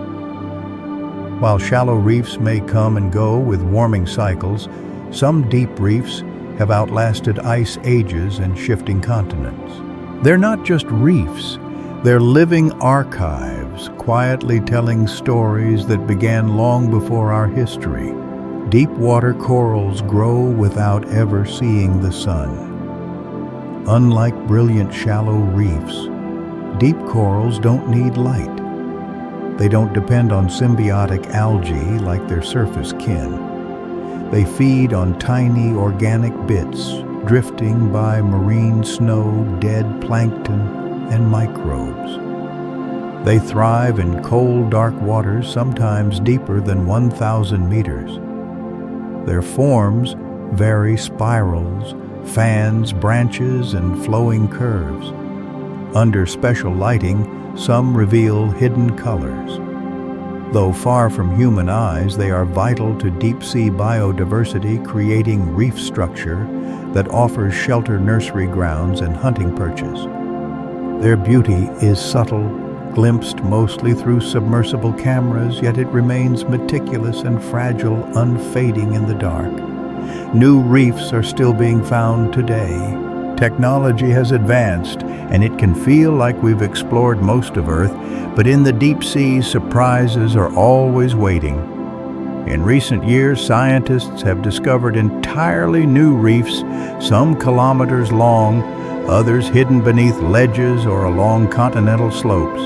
While shallow reefs may come and go with warming cycles, some deep reefs have outlasted ice ages and shifting continents. They're not just reefs, they're living archives, quietly telling stories that began long before our history. Deep water corals grow without ever seeing the sun. Unlike brilliant shallow reefs, deep corals don't need light. They don't depend on symbiotic algae like their surface kin. They feed on tiny organic bits drifting by marine snow, dead plankton, and microbes. They thrive in cold, dark waters, sometimes deeper than 1,000 meters. Their forms vary: spirals, fans, branches, and flowing curves. Under special lighting, some reveal hidden colors. Though far from human eyes, they are vital to deep-sea biodiversity, creating reef structure that offers shelter, nursery grounds, and hunting perches. Their beauty is subtle, glimpsed mostly through submersible cameras, yet it remains meticulous and fragile, unfading in the dark. New reefs are still being found today. Technology has advanced, and it can feel like we've explored most of Earth, but in the deep sea, surprises are always waiting. In recent years, scientists have discovered entirely new reefs, some kilometers long, others hidden beneath ledges or along continental slopes.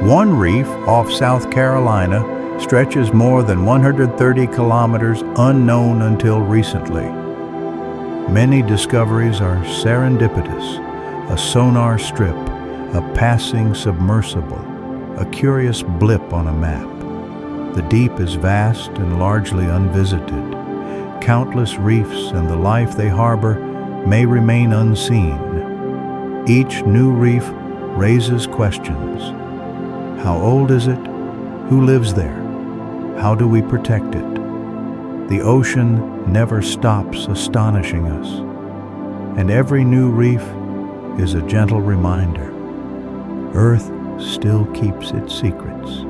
One reef off South Carolina stretches more than 130 kilometers, unknown until recently. Many discoveries are serendipitous: a sonar strip, a passing submersible, a curious blip on a map. The deep is vast and largely unvisited. Countless reefs and the life they harbor may remain unseen. Each new reef raises questions. How old is it? Who lives there? How do we protect it? The ocean never stops astonishing us, and every new reef is a gentle reminder. Earth still keeps its secrets.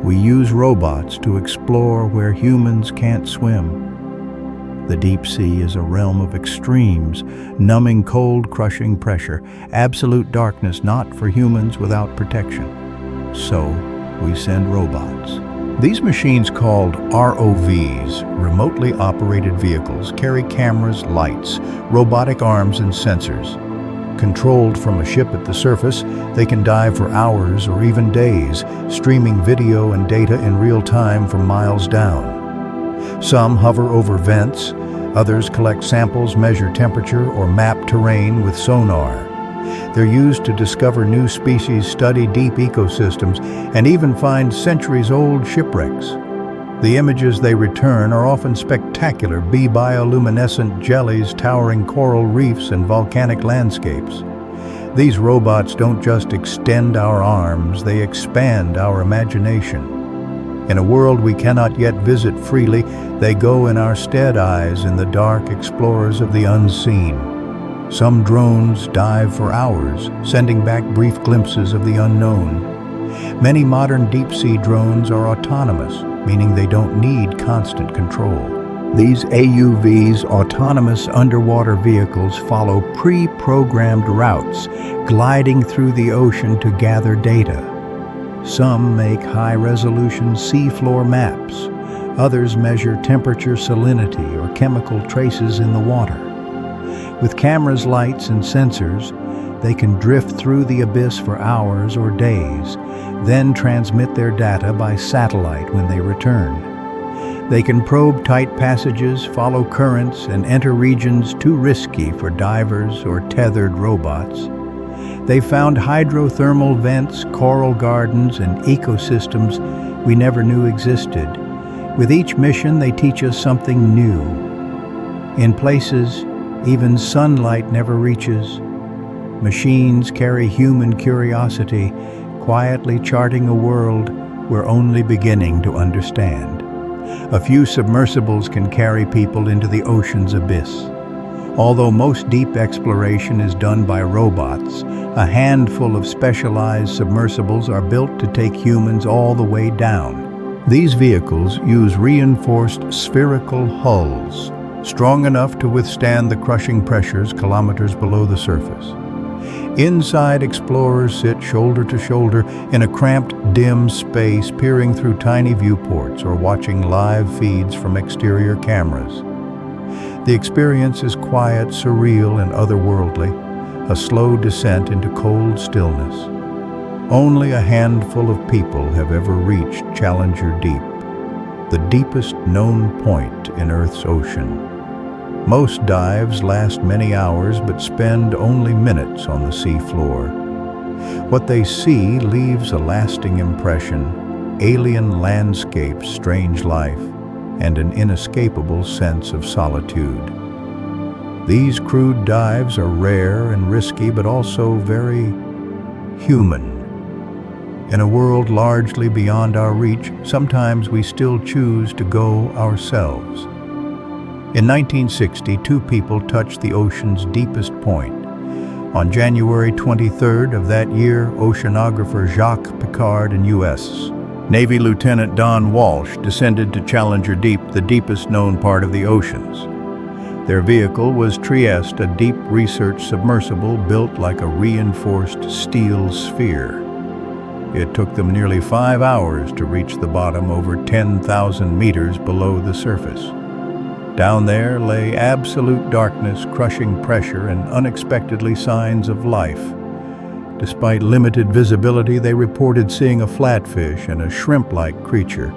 We use robots to explore where humans can't swim. The deep sea is a realm of extremes: numbing cold, crushing pressure, absolute darkness not for humans without protection. So we send robots. These machines, called ROVs, remotely operated vehicles, carry cameras, lights, robotic arms, and sensors. Controlled from a ship at the surface, they can dive for hours or even days, streaming video and data in real time from miles down. Some hover over vents, others collect samples, measure temperature, or map terrain with sonar. They're used to discover new species, study deep ecosystems, and even find centuries-old shipwrecks. The images they return are often spectacular: bioluminescent jellies, towering coral reefs, and volcanic landscapes. These robots don't just extend our arms, they expand our imagination. In a world we cannot yet visit freely, they go in our stead, eyes in the dark, explorers of the unseen. Some drones dive for hours, sending back brief glimpses of the unknown. Many modern deep-sea drones are autonomous, meaning they don't need constant control. These AUVs, autonomous underwater vehicles, follow pre-programmed routes, gliding through the ocean to gather data. Some make high-resolution seafloor maps. Others measure temperature, salinity, or chemical traces in the water. With cameras, lights, and sensors, they can drift through the abyss for hours or days, then transmit their data by satellite when they return. They can probe tight passages, follow currents, and enter regions too risky for divers or tethered robots. They found hydrothermal vents, coral gardens, and ecosystems we never knew existed. With each mission, they teach us something new. In places even sunlight never reaches, machines carry human curiosity, quietly charting a world we're only beginning to understand. A few submersibles can carry people into the ocean's abyss. Although most deep exploration is done by robots, a handful of specialized submersibles are built to take humans all the way down. These vehicles use reinforced spherical hulls, strong enough to withstand the crushing pressures kilometers below the surface. Inside, explorers sit shoulder to shoulder in a cramped, dim space, peering through tiny viewports or watching live feeds from exterior cameras. The experience is quiet, surreal, and otherworldly, a slow descent into cold stillness. Only a handful of people have ever reached Challenger Deep, the deepest known point in Earth's ocean. Most dives last many hours but spend only minutes on the sea floor. What they see leaves a lasting impression: alien landscapes, strange life, and an inescapable sense of solitude. These crude dives are rare and risky, but also very human. In a world largely beyond our reach, sometimes we still choose to go ourselves. In 1960, two people touched the ocean's deepest point. On January 23rd of that year, oceanographer Jacques Piccard and U.S. Navy Lieutenant Don Walsh descended to Challenger Deep, the deepest known part of the oceans. Their vehicle was Trieste, a deep research submersible built like a reinforced steel sphere. It took them nearly 5 hours to reach the bottom, over 10,000 meters below the surface. Down there lay absolute darkness, crushing pressure, and unexpectedly signs of life. Despite limited visibility, they reported seeing a flatfish and a shrimp-like creature.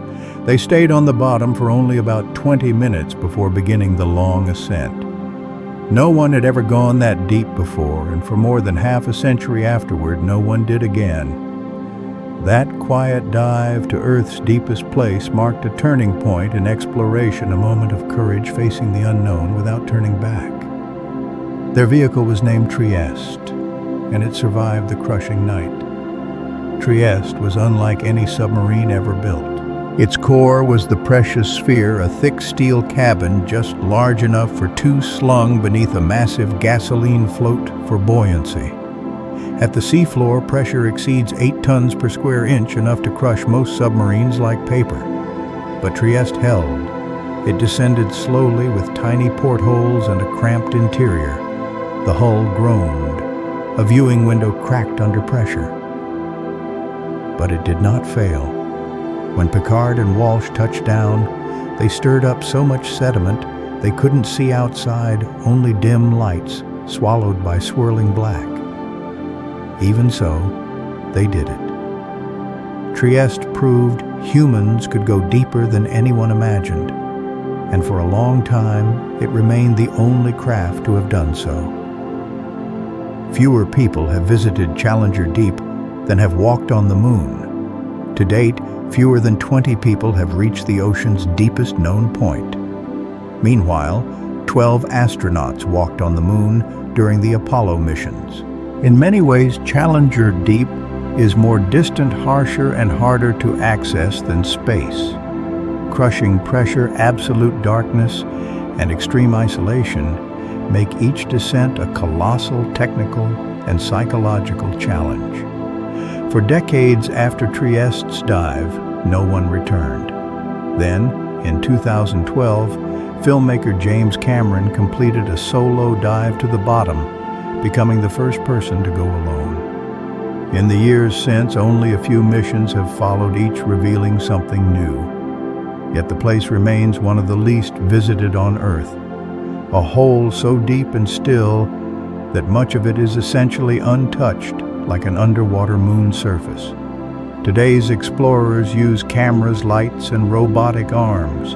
They stayed on the bottom for only about 20 minutes before beginning the long ascent. No one had ever gone that deep before, and for more than half a century afterward, no one did again. That quiet dive to Earth's deepest place marked a turning point in exploration, a moment of courage facing the unknown without turning back. Their vehicle was named Trieste, and it survived the crushing night. Trieste was unlike any submarine ever built. Its core was the precious sphere, a thick steel cabin just large enough for two slung beneath a massive gasoline float for buoyancy. At the seafloor, pressure exceeds 8 tons per square inch, enough to crush most submarines like paper. But Trieste held. It descended slowly with tiny portholes and a cramped interior. The hull groaned. A viewing window cracked under pressure. But it did not fail. When Piccard and Walsh touched down, they stirred up so much sediment they couldn't see outside, only dim lights swallowed by swirling black. Even so, they did it. Trieste proved humans could go deeper than anyone imagined, and for a long time it remained the only craft to have done so. Fewer people have visited Challenger Deep than have walked on the moon. To date, fewer than 20 people have reached the ocean's deepest known point. Meanwhile, 12 astronauts walked on the moon during the Apollo missions. In many ways, Challenger Deep is more distant, harsher, and harder to access than space. Crushing pressure, absolute darkness, and extreme isolation make each descent a colossal technical and psychological challenge. For decades after Trieste's dive, no one returned. Then, in 2012, filmmaker James Cameron completed a solo dive to the bottom, becoming the first person to go alone. In the years since, only a few missions have followed, each revealing something new. Yet the place remains one of the least visited on Earth, a hole so deep and still that much of it is essentially untouched, like an underwater moon surface. Today's explorers use cameras, lights, and robotic arms,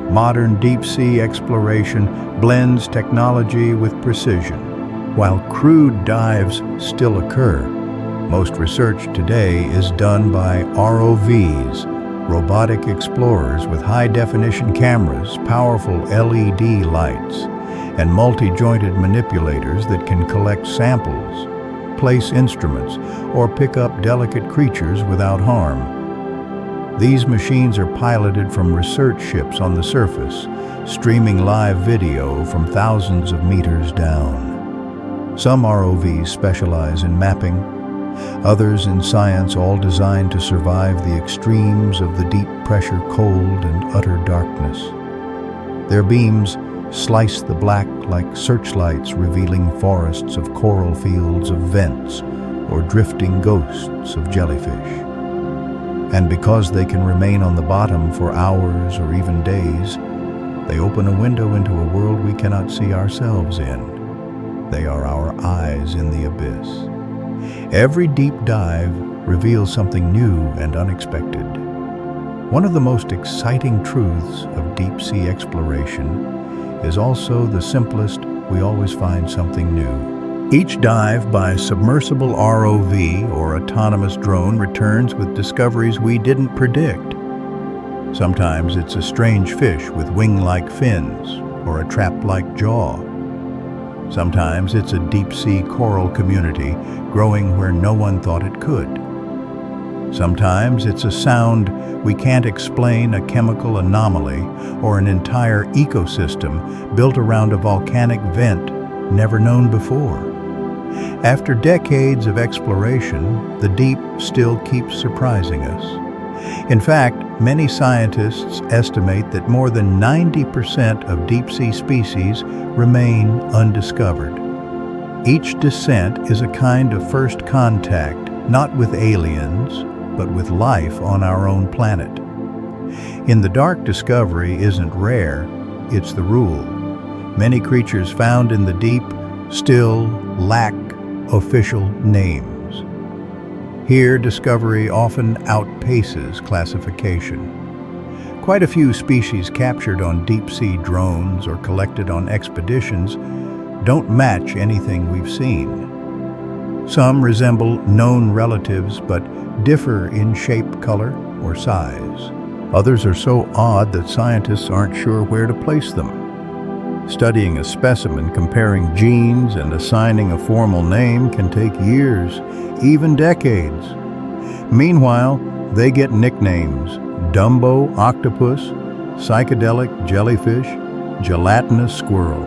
Modern deep-sea exploration blends technology with precision. While crude dives still occur, most research today is done by ROVs, robotic explorers with high-definition cameras, powerful LED lights, and multi-jointed manipulators that can collect samples, place instruments, or pick up delicate creatures without harm. These machines are piloted from research ships on the surface, streaming live video from thousands of meters down. Some ROVs specialize in mapping, others in science, all designed to survive the extremes of the deep-pressure cold and utter darkness. Their beams slice the black like searchlights, revealing forests of coral fields of vents or drifting ghosts of jellyfish. And because they can remain on the bottom for hours or even days, they open a window into a world we cannot see ourselves in. They are our eyes in the abyss. Every deep dive reveals something new and unexpected. One of the most exciting truths of deep-sea exploration is also the simplest: we always find something new. Each dive by submersible ROV or autonomous drone returns with discoveries we didn't predict. Sometimes it's a strange fish with wing-like fins or a trap-like jaw. Sometimes it's a deep-sea coral community growing where no one thought it could. Sometimes it's a sound we can't explain, a chemical anomaly, or an entire ecosystem built around a volcanic vent never known before. After decades of exploration, the deep still keeps surprising us. In fact, many scientists estimate that more than 90% of deep-sea species remain undiscovered. Each descent is a kind of first contact, not with aliens, but with life on our own planet. In the dark, discovery isn't rare, it's the rule. Many creatures found in the deep still lack official names. Here, discovery often outpaces classification. Quite a few species captured on deep-sea drones or collected on expeditions don't match anything we've seen. Some resemble known relatives but differ in shape, color, or size. Others are so odd that scientists aren't sure where to place them. Studying a specimen, comparing genes, and assigning a formal name can take years, even decades. Meanwhile, they get nicknames: Dumbo octopus, psychedelic jellyfish, gelatinous squirrel.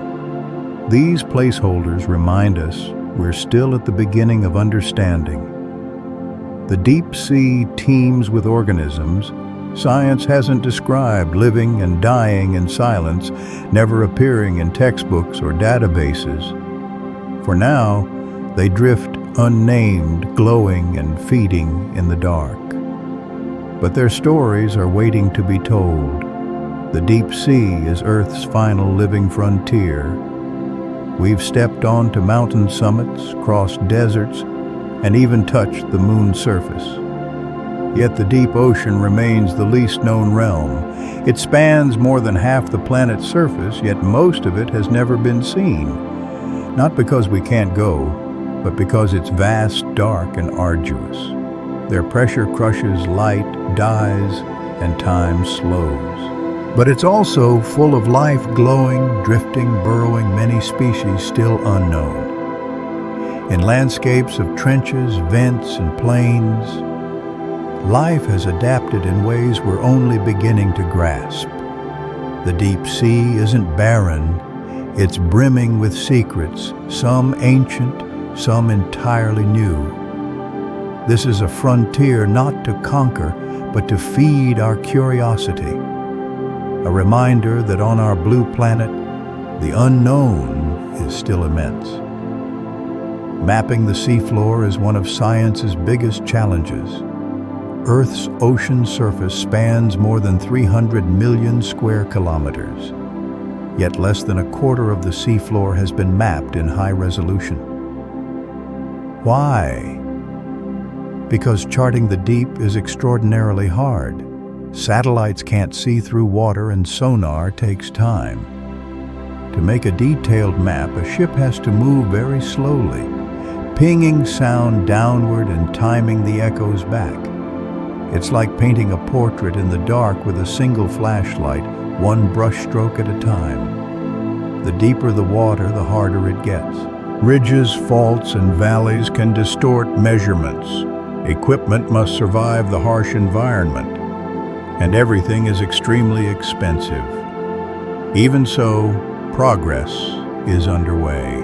These placeholders remind us we're still at the beginning of understanding. The deep sea teems with organisms science hasn't described, living and dying in silence, never appearing in textbooks or databases. For now, they drift unnamed, glowing and feeding in the dark. But their stories are waiting to be told. The deep sea is Earth's final living frontier. We've stepped onto mountain summits, crossed deserts, and even touched the moon's surface. Yet the deep ocean remains the least known realm. It spans more than half the planet's surface, yet most of it has never been seen. Not because we can't go, but because it's vast, dark, and arduous. Their pressure crushes light, dies, and time slows. But it's also full of life, glowing, drifting, burrowing, many species still unknown. In landscapes of trenches, vents, and plains, life has adapted in ways we're only beginning to grasp. The deep sea isn't barren, it's brimming with secrets, some ancient, some entirely new. This is a frontier not to conquer, but to feed our curiosity. A reminder that on our blue planet, the unknown is still immense. Mapping the seafloor is one of science's biggest challenges. Earth's ocean surface spans more than 300 million square kilometers, yet less than a quarter of the seafloor has been mapped in high resolution. Why? Because charting the deep is extraordinarily hard. Satellites can't see through water, and sonar takes time. To make a detailed map, a ship has to move very slowly, pinging sound downward and timing the echoes back. It's like painting a portrait in the dark with a single flashlight, one brushstroke at a time. The deeper the water, the harder it gets. Ridges, faults, and valleys can distort measurements. Equipment must survive the harsh environment, and everything is extremely expensive. Even so, progress is underway.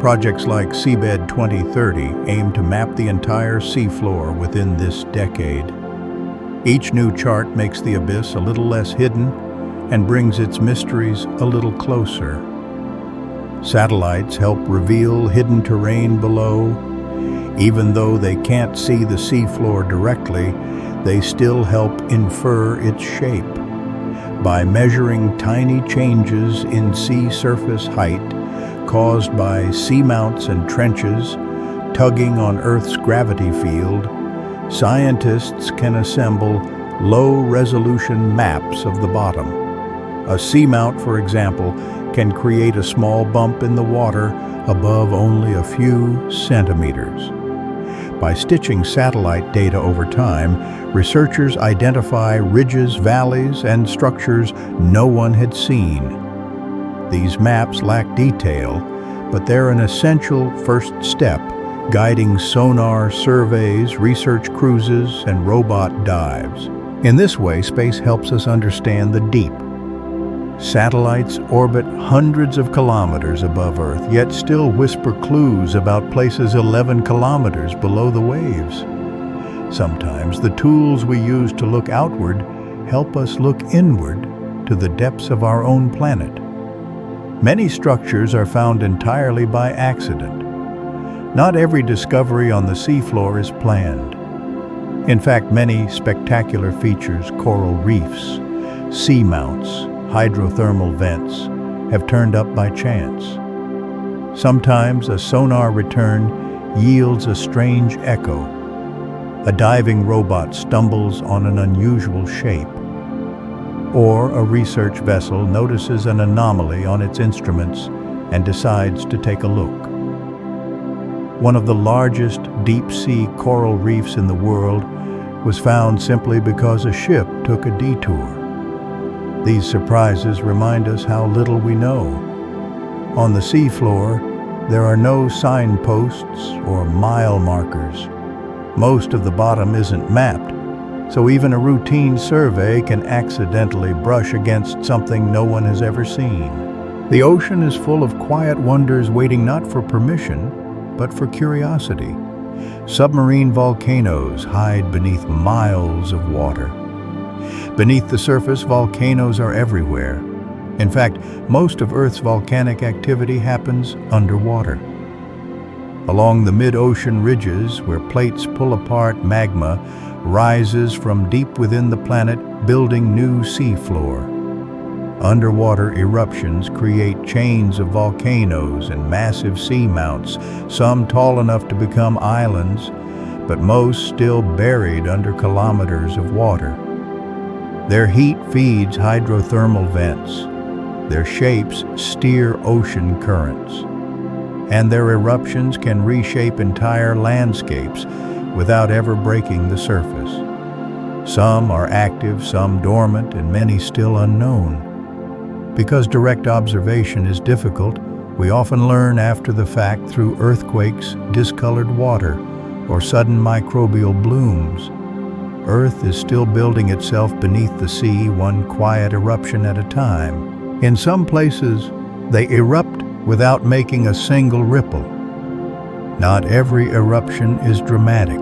Projects like Seabed 2030 aim to map the entire seafloor within this decade. Each new chart makes the abyss a little less hidden and brings its mysteries a little closer. Satellites help reveal hidden terrain below. Even though they can't see the seafloor directly, they still help infer its shape. By measuring tiny changes in sea surface height caused by seamounts and trenches tugging on Earth's gravity field, scientists can assemble low-resolution maps of the bottom. A seamount, for example, can create a small bump in the water above only a few centimeters. By stitching satellite data over time, researchers identify ridges, valleys, and structures no one had seen. These maps lack detail, but they're an essential first step, guiding sonar surveys, research cruises, and robot dives. In this way, space helps us understand the deep. Satellites orbit hundreds of kilometers above Earth, yet still whisper clues about places 11 kilometers below the waves. Sometimes the tools we use to look outward help us look inward to the depths of our own planet. Many structures are found entirely by accident. Not every discovery on the seafloor is planned. In fact, many spectacular features, coral reefs, seamounts, hydrothermal vents, have turned up by chance. Sometimes a sonar return yields a strange echo. A diving robot stumbles on an unusual shape. Or a research vessel notices an anomaly on its instruments and decides to take a look. One of the largest deep-sea coral reefs in the world was found simply because a ship took a detour. These surprises remind us how little we know. On the seafloor, there are no signposts or mile markers. Most of the bottom isn't mapped, so even a routine survey can accidentally brush against something no one has ever seen. The ocean is full of quiet wonders waiting not for permission, but for curiosity. Submarine volcanoes hide beneath miles of water. Beneath the surface, volcanoes are everywhere. In fact, most of Earth's volcanic activity happens underwater. Along the mid-ocean ridges, where plates pull apart, magma rises from deep within the planet, building new seafloor. Underwater eruptions create chains of volcanoes and massive seamounts, some tall enough to become islands, but most still buried under kilometers of water. Their heat feeds hydrothermal vents. Their shapes steer ocean currents. And their eruptions can reshape entire landscapes without ever breaking the surface. Some are active, some dormant, and many still unknown. Because direct observation is difficult, we often learn after the fact through earthquakes, discolored water, or sudden microbial blooms. Earth is still building itself beneath the sea, one quiet eruption at a time. In some places, they erupt without making a single ripple. Not every eruption is dramatic.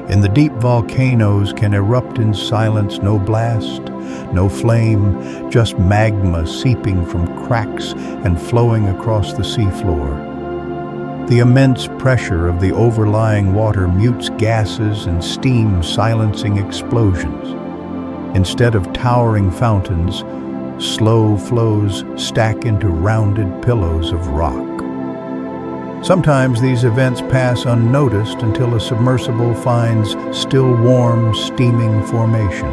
In the deep, volcanoes can erupt in silence, no blast, no flame, just magma seeping from cracks and flowing across the seafloor. The immense pressure of the overlying water mutes gases and steam, silencing explosions. Instead of towering fountains, slow flows stack into rounded pillows of rock. Sometimes these events pass unnoticed until a submersible finds still warm, steaming formations.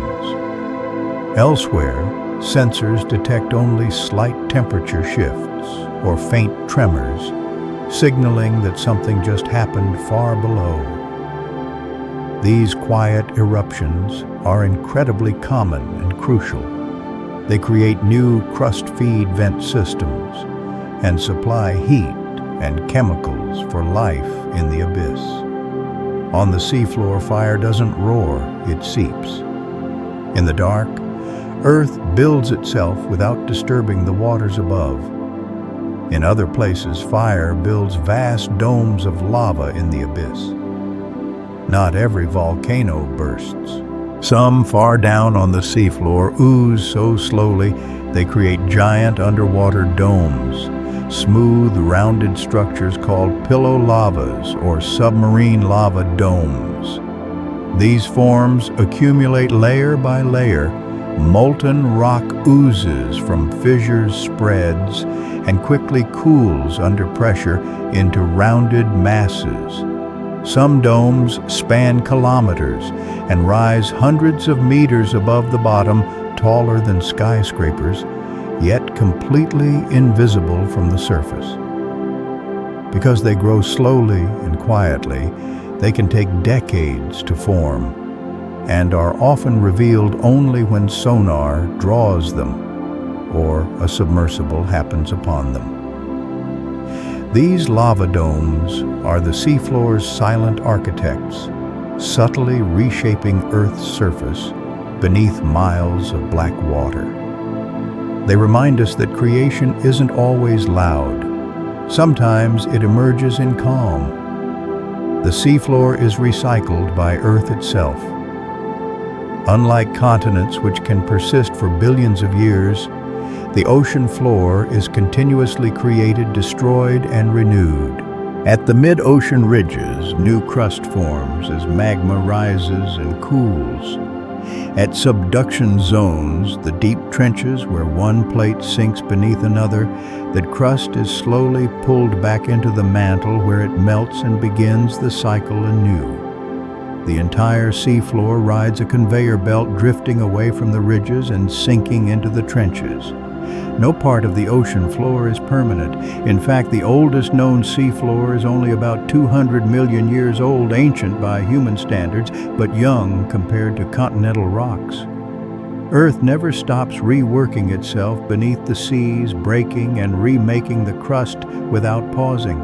Elsewhere, sensors detect only slight temperature shifts or faint tremors, signaling that something just happened far below. These quiet eruptions are incredibly common and crucial. They create new crust-feed vent systems and supply heat and chemicals for life in the abyss. On the seafloor, fire doesn't roar, it seeps. In the dark, Earth builds itself without disturbing the waters above. In other places, fire builds vast domes of lava in the abyss. Not every volcano bursts. Some far down on the seafloor ooze so slowly they create giant underwater domes, smooth, rounded structures called pillow lavas or submarine lava domes. These forms accumulate layer by layer. Molten rock oozes from fissures, spreads, and quickly cools under pressure into rounded masses. Some domes span kilometers and rise hundreds of meters above the bottom, taller than skyscrapers, yet completely invisible from the surface. Because they grow slowly and quietly, they can take decades to form and are often revealed only when sonar draws them or a submersible happens upon them. These lava domes are the seafloor's silent architects, subtly reshaping Earth's surface beneath miles of black water. They remind us that creation isn't always loud. Sometimes it emerges in calm. The seafloor is recycled by Earth itself. Unlike continents which can persist for billions of years, the ocean floor is continuously created, destroyed, and renewed. At the mid-ocean ridges, new crust forms as magma rises and cools. At subduction zones, the deep trenches where one plate sinks beneath another, that crust is slowly pulled back into the mantle where it melts and begins the cycle anew. The entire seafloor rides a conveyor belt, drifting away from the ridges and sinking into the trenches. No part of the ocean floor is permanent. In fact, the oldest known seafloor is only about 200 million years old, ancient by human standards, but young compared to continental rocks. Earth never stops reworking itself beneath the seas, breaking and remaking the crust without pausing.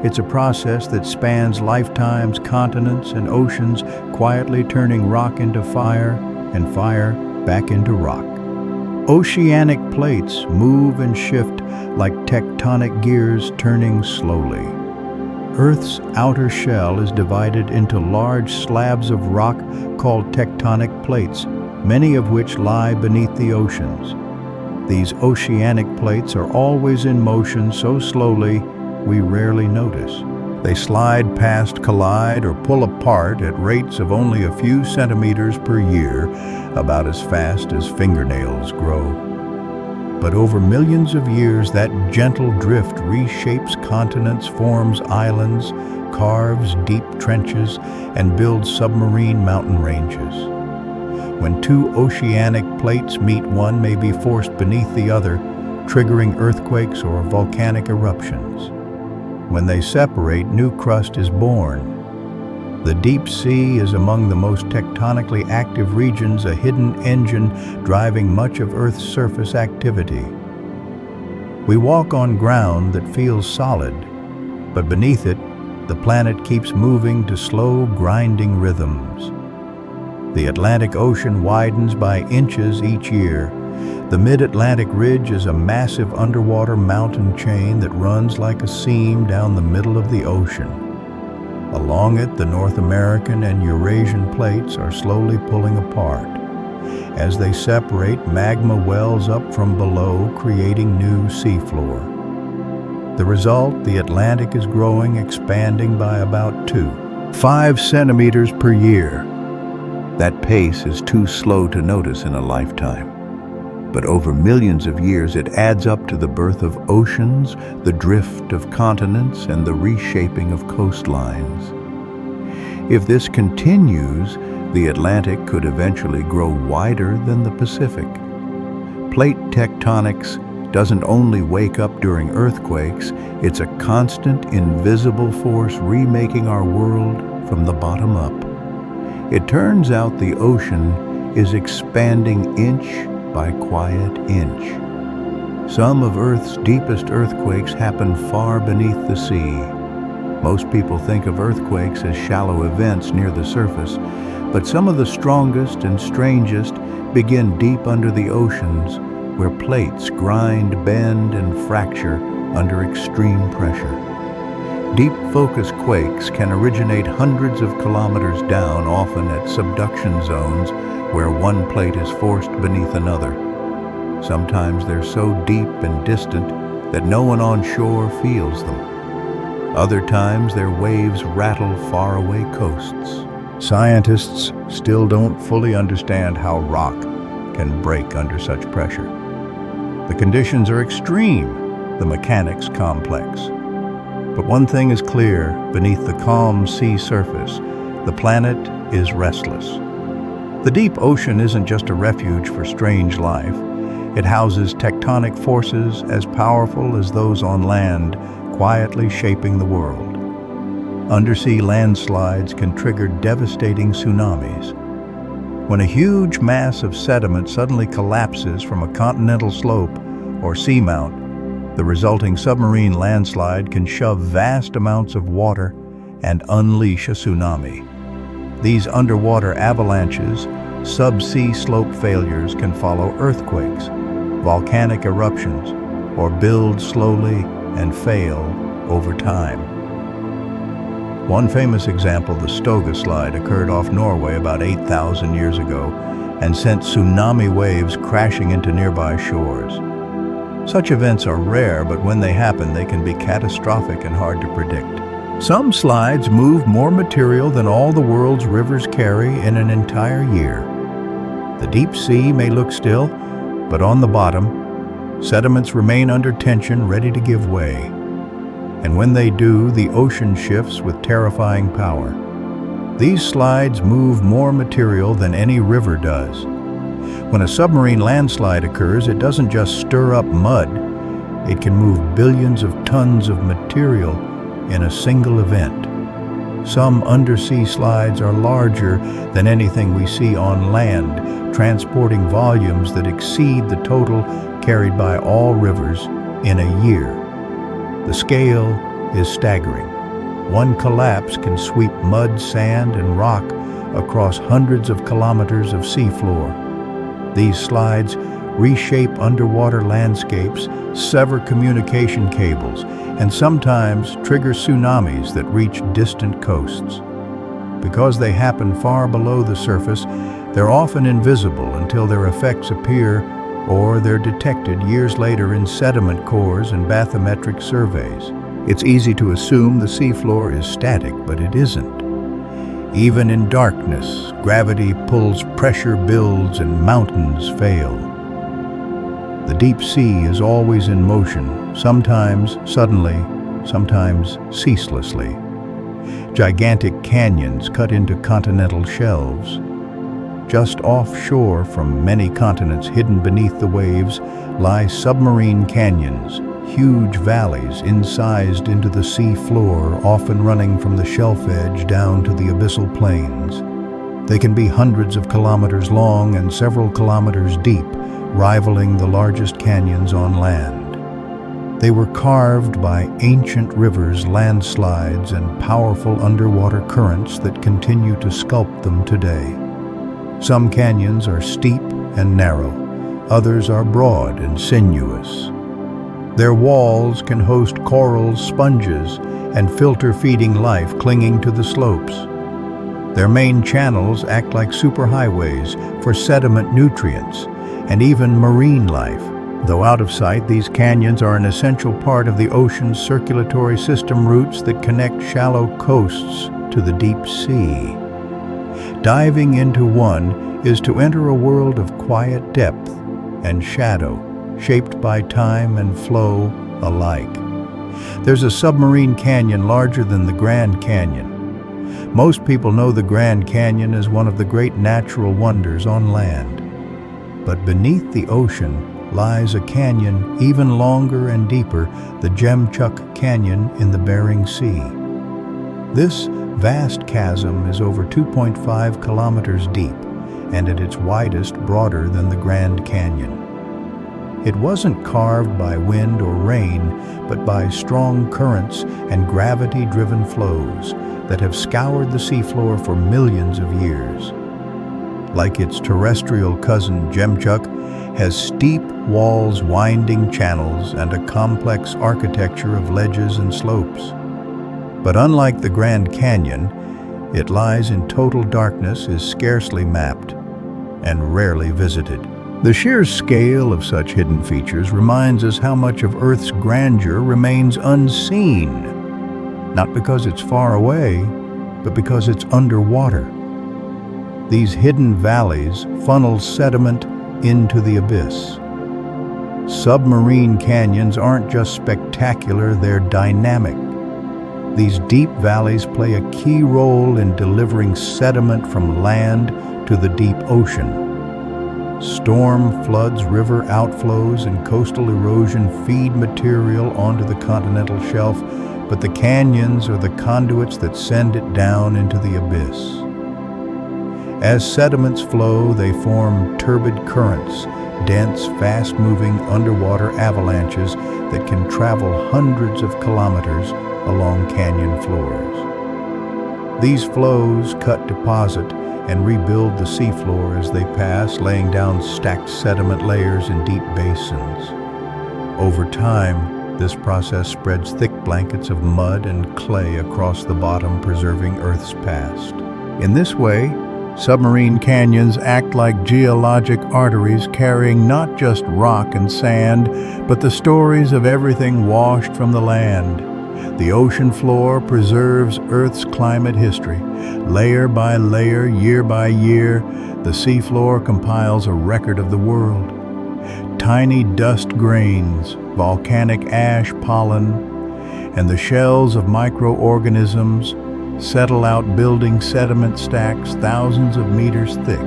It's a process that spans lifetimes, continents, and oceans, quietly turning rock into fire and fire back into rock. Oceanic plates move and shift like tectonic gears turning slowly. Earth's outer shell is divided into large slabs of rock called tectonic plates, many of which lie beneath the oceans. These oceanic plates are always in motion so slowly we rarely notice. They slide past, collide, or pull apart at rates of only a few centimeters per year, about as fast as fingernails grow. But over millions of years, that gentle drift reshapes continents, forms islands, carves deep trenches, and builds submarine mountain ranges. When two oceanic plates meet, one may be forced beneath the other, triggering earthquakes or volcanic eruptions. When they separate, new crust is born. The deep sea is among the most tectonically active regions, a hidden engine driving much of Earth's surface activity. We walk on ground that feels solid, but beneath it, the planet keeps moving to slow, grinding rhythms. The Atlantic Ocean widens by inches each year. The Mid-Atlantic Ridge is a massive underwater mountain chain that runs like a seam down the middle of the ocean. Along it, the North American and Eurasian plates are slowly pulling apart. As they separate, magma wells up from below, creating new seafloor. The result, the Atlantic is growing, expanding by about 5 centimeters per year. That pace is too slow to notice in a lifetime. But over millions of years, it adds up to the birth of oceans, the drift of continents, and the reshaping of coastlines. If this continues, the Atlantic could eventually grow wider than the Pacific. Plate tectonics doesn't only wake up during earthquakes, it's a constant, invisible force remaking our world from the bottom up. It turns out the ocean is expanding inch by quiet inch. Some of Earth's deepest earthquakes happen far beneath the sea. Most people think of earthquakes as shallow events near the surface, but some of the strongest and strangest begin deep under the oceans, where plates grind, bend, and fracture under extreme pressure. Deep focus quakes can originate hundreds of kilometers down, often at subduction zones where one plate is forced beneath another. Sometimes they're so deep and distant that no one on shore feels them. Other times their waves rattle faraway coasts. Scientists still don't fully understand how rock can break under such pressure. The conditions are extreme, the mechanics complex. But one thing is clear: beneath the calm sea surface, the planet is restless. The deep ocean isn't just a refuge for strange life. It houses tectonic forces as powerful as those on land, quietly shaping the world. Undersea landslides can trigger devastating tsunamis. When a huge mass of sediment suddenly collapses from a continental slope or seamount, the resulting submarine landslide can shove vast amounts of water and unleash a tsunami. These underwater avalanches, subsea slope failures can follow earthquakes, volcanic eruptions, or build slowly and fail over time. One famous example, the Stoga slide, occurred off Norway about 8,000 years ago and sent tsunami waves crashing into nearby shores. Such events are rare, but when they happen, they can be catastrophic and hard to predict. Some slides move more material than all the world's rivers carry in an entire year. The deep sea may look still, but on the bottom, sediments remain under tension, ready to give way. And when they do, the ocean shifts with terrifying power. These slides move more material than any river does. When a submarine landslide occurs, it doesn't just stir up mud. It can move billions of tons of material in a single event. Some undersea slides are larger than anything we see on land, transporting volumes that exceed the total carried by all rivers in a year. The scale is staggering. One collapse can sweep mud, sand, and rock across hundreds of kilometers of seafloor. These slides reshape underwater landscapes, sever communication cables, and sometimes trigger tsunamis that reach distant coasts. Because they happen far below the surface, they're often invisible until their effects appear, or they're detected years later in sediment cores and bathymetric surveys. It's easy to assume the seafloor is static, but it isn't. Even in darkness, gravity pulls, pressure builds, and mountains fail. The deep sea is always in motion, sometimes suddenly, sometimes ceaselessly. Gigantic canyons cut into continental shelves. Just offshore from many continents hidden beneath the waves lie submarine canyons, huge valleys incised into the sea floor, often running from the shelf edge down to the abyssal plains. They can be hundreds of kilometers long and several kilometers deep, rivaling the largest canyons on land. They were carved by ancient rivers, landslides, and powerful underwater currents that continue to sculpt them today. Some canyons are steep and narrow, others are broad and sinuous. Their walls can host corals, sponges, and filter-feeding life clinging to the slopes. Their main channels act like superhighways for sediment nutrients and even marine life. Though out of sight, these canyons are an essential part of the ocean's circulatory system, routes that connect shallow coasts to the deep sea. Diving into one is to enter a world of quiet depth, and shadow, shaped by time and flow alike. There's a submarine canyon larger than the Grand Canyon. Most people know the Grand Canyon as one of the great natural wonders on land. But beneath the ocean lies a canyon even longer and deeper, the Jemchuk Canyon in the Bering Sea. This vast chasm is over 2.5 kilometers deep, and at its widest broader than the Grand Canyon. It wasn't carved by wind or rain, but by strong currents and gravity-driven flows that have scoured the seafloor for millions of years. Like its terrestrial cousin, Jemchuk has steep walls, winding channels, and a complex architecture of ledges and slopes. But unlike the Grand Canyon, it lies in total darkness, is scarcely mapped, and rarely visited. The sheer scale of such hidden features reminds us how much of Earth's grandeur remains unseen, not because it's far away, but because it's underwater. These hidden valleys funnel sediment into the abyss. Submarine canyons aren't just spectacular, they're dynamic. These deep valleys play a key role in delivering sediment from land to the deep ocean. Storm, floods, river outflows, and coastal erosion feed material onto the continental shelf, but the canyons are the conduits that send it down into the abyss. As sediments flow, they form turbid currents, dense, fast-moving underwater avalanches that can travel hundreds of kilometers along canyon floors. These flows cut deposit and rebuild the seafloor as they pass, laying down stacked sediment layers in deep basins. Over time, this process spreads thick blankets of mud and clay across the bottom, preserving Earth's past. In this way, submarine canyons act like geologic arteries carrying not just rock and sand, but the stories of everything washed from the land. The ocean floor preserves Earth's climate history. Layer by layer, year by year, the seafloor compiles a record of the world. Tiny dust grains, volcanic ash pollen, and the shells of microorganisms settle out, building sediment stacks thousands of meters thick.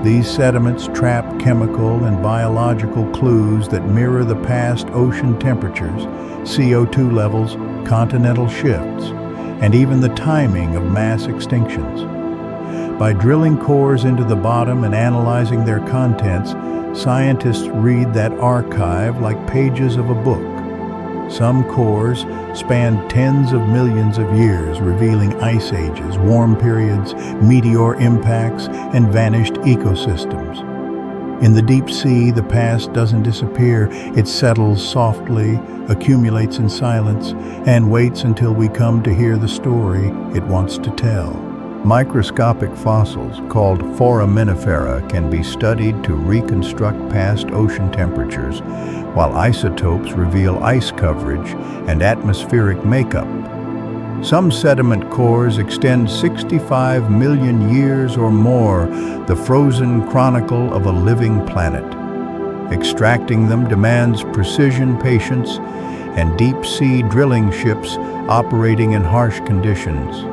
These sediments trap chemical and biological clues that mirror the past ocean temperatures, CO2 levels, continental shifts, and even the timing of mass extinctions. By drilling cores into the bottom and analyzing their contents, scientists read that archive like pages of a book. Some cores span tens of millions of years, revealing ice ages, warm periods, meteor impacts, and vanished ecosystems. In the deep sea, the past doesn't disappear. It settles softly, accumulates in silence, and waits until we come to hear the story it wants to tell. Microscopic fossils, called foraminifera, can be studied to reconstruct past ocean temperatures, while isotopes reveal ice coverage and atmospheric makeup. Some sediment cores extend 65 million years or more, the frozen chronicle of a living planet. Extracting them demands precision, patience, and deep-sea drilling ships operating in harsh conditions.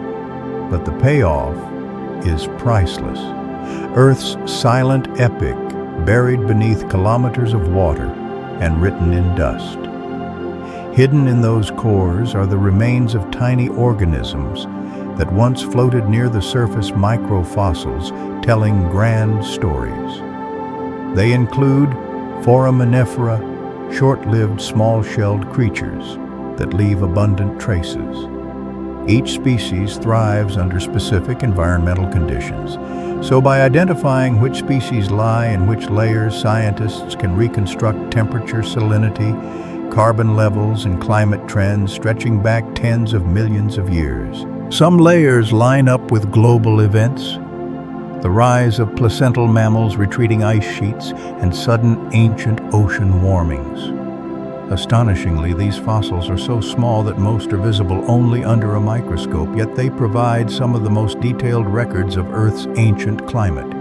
But the payoff is priceless. Earth's silent epic, buried beneath kilometers of water and written in dust. Hidden in those cores are the remains of tiny organisms that once floated near the surface, microfossils telling grand stories. They include foraminifera, short-lived small-shelled creatures that leave abundant traces. Each species thrives under specific environmental conditions. So by identifying which species lie in which layers, scientists can reconstruct temperature, salinity, carbon levels, and climate trends stretching back tens of millions of years. Some layers line up with global events, the rise of placental mammals, retreating ice sheets, and sudden ancient ocean warmings. Astonishingly, these fossils are so small that most are visible only under a microscope, yet they provide some of the most detailed records of Earth's ancient climate.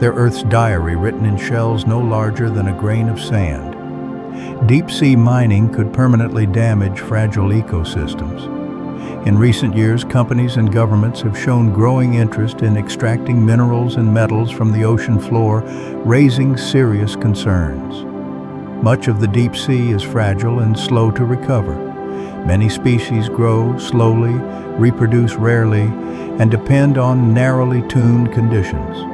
They're Earth's diary written in shells no larger than a grain of sand. Deep-sea mining could permanently damage fragile ecosystems. In recent years, companies and governments have shown growing interest in extracting minerals and metals from the ocean floor, raising serious concerns. Much of the deep sea is fragile and slow to recover. Many species grow slowly, reproduce rarely, and depend on narrowly tuned conditions.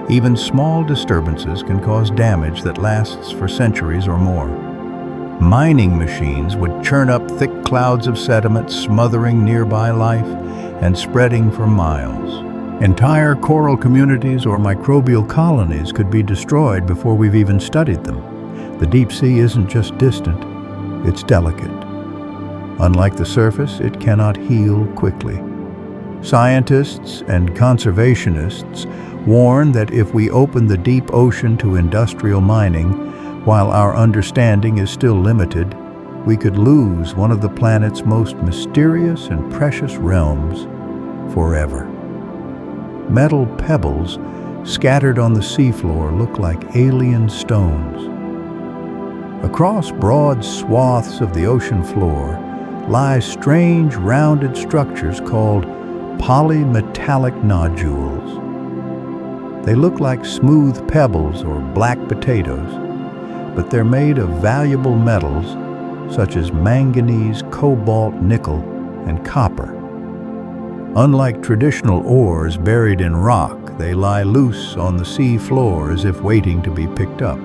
Even small disturbances can cause damage that lasts for centuries or more. Mining machines would churn up thick clouds of sediment, smothering nearby life and spreading for miles. Entire coral communities or microbial colonies could be destroyed before we've even studied them. The deep sea isn't just distant, it's delicate. Unlike the surface, it cannot heal quickly. Scientists and conservationists warn that if we open the deep ocean to industrial mining, while our understanding is still limited, we could lose one of the planet's most mysterious and precious realms forever. Metal pebbles scattered on the seafloor look like alien stones. Across broad swaths of the ocean floor lie strange rounded structures called polymetallic nodules. They look like smooth pebbles or black potatoes, but they're made of valuable metals such as manganese, cobalt, nickel, and copper. Unlike traditional ores buried in rock, they lie loose on the sea floor as if waiting to be picked up.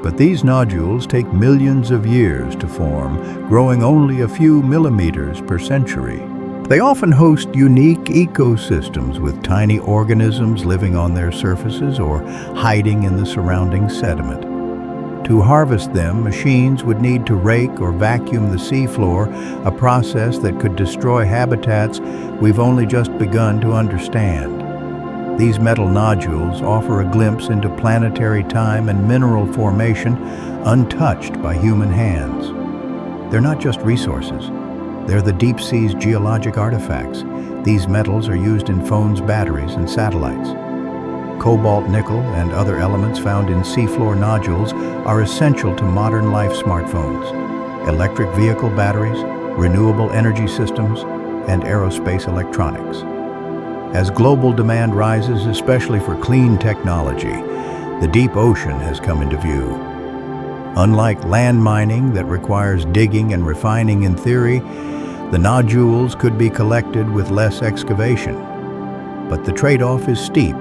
But these nodules take millions of years to form, growing only a few millimeters per century. They often host unique ecosystems with tiny organisms living on their surfaces or hiding in the surrounding sediment. To harvest them, machines would need to rake or vacuum the seafloor, a process that could destroy habitats we've only just begun to understand. These metal nodules offer a glimpse into planetary time and mineral formation untouched by human hands. They're not just resources. They're the deep sea's geologic artifacts. These metals are used in phones, batteries, and satellites. Cobalt, nickel, and other elements found in seafloor nodules are essential to modern life smartphones, electric vehicle batteries, renewable energy systems, and aerospace electronics. As global demand rises, especially for clean technology, the deep ocean has come into view. Unlike land mining that requires digging and refining in theory, the nodules could be collected with less excavation. But the trade-off is steep,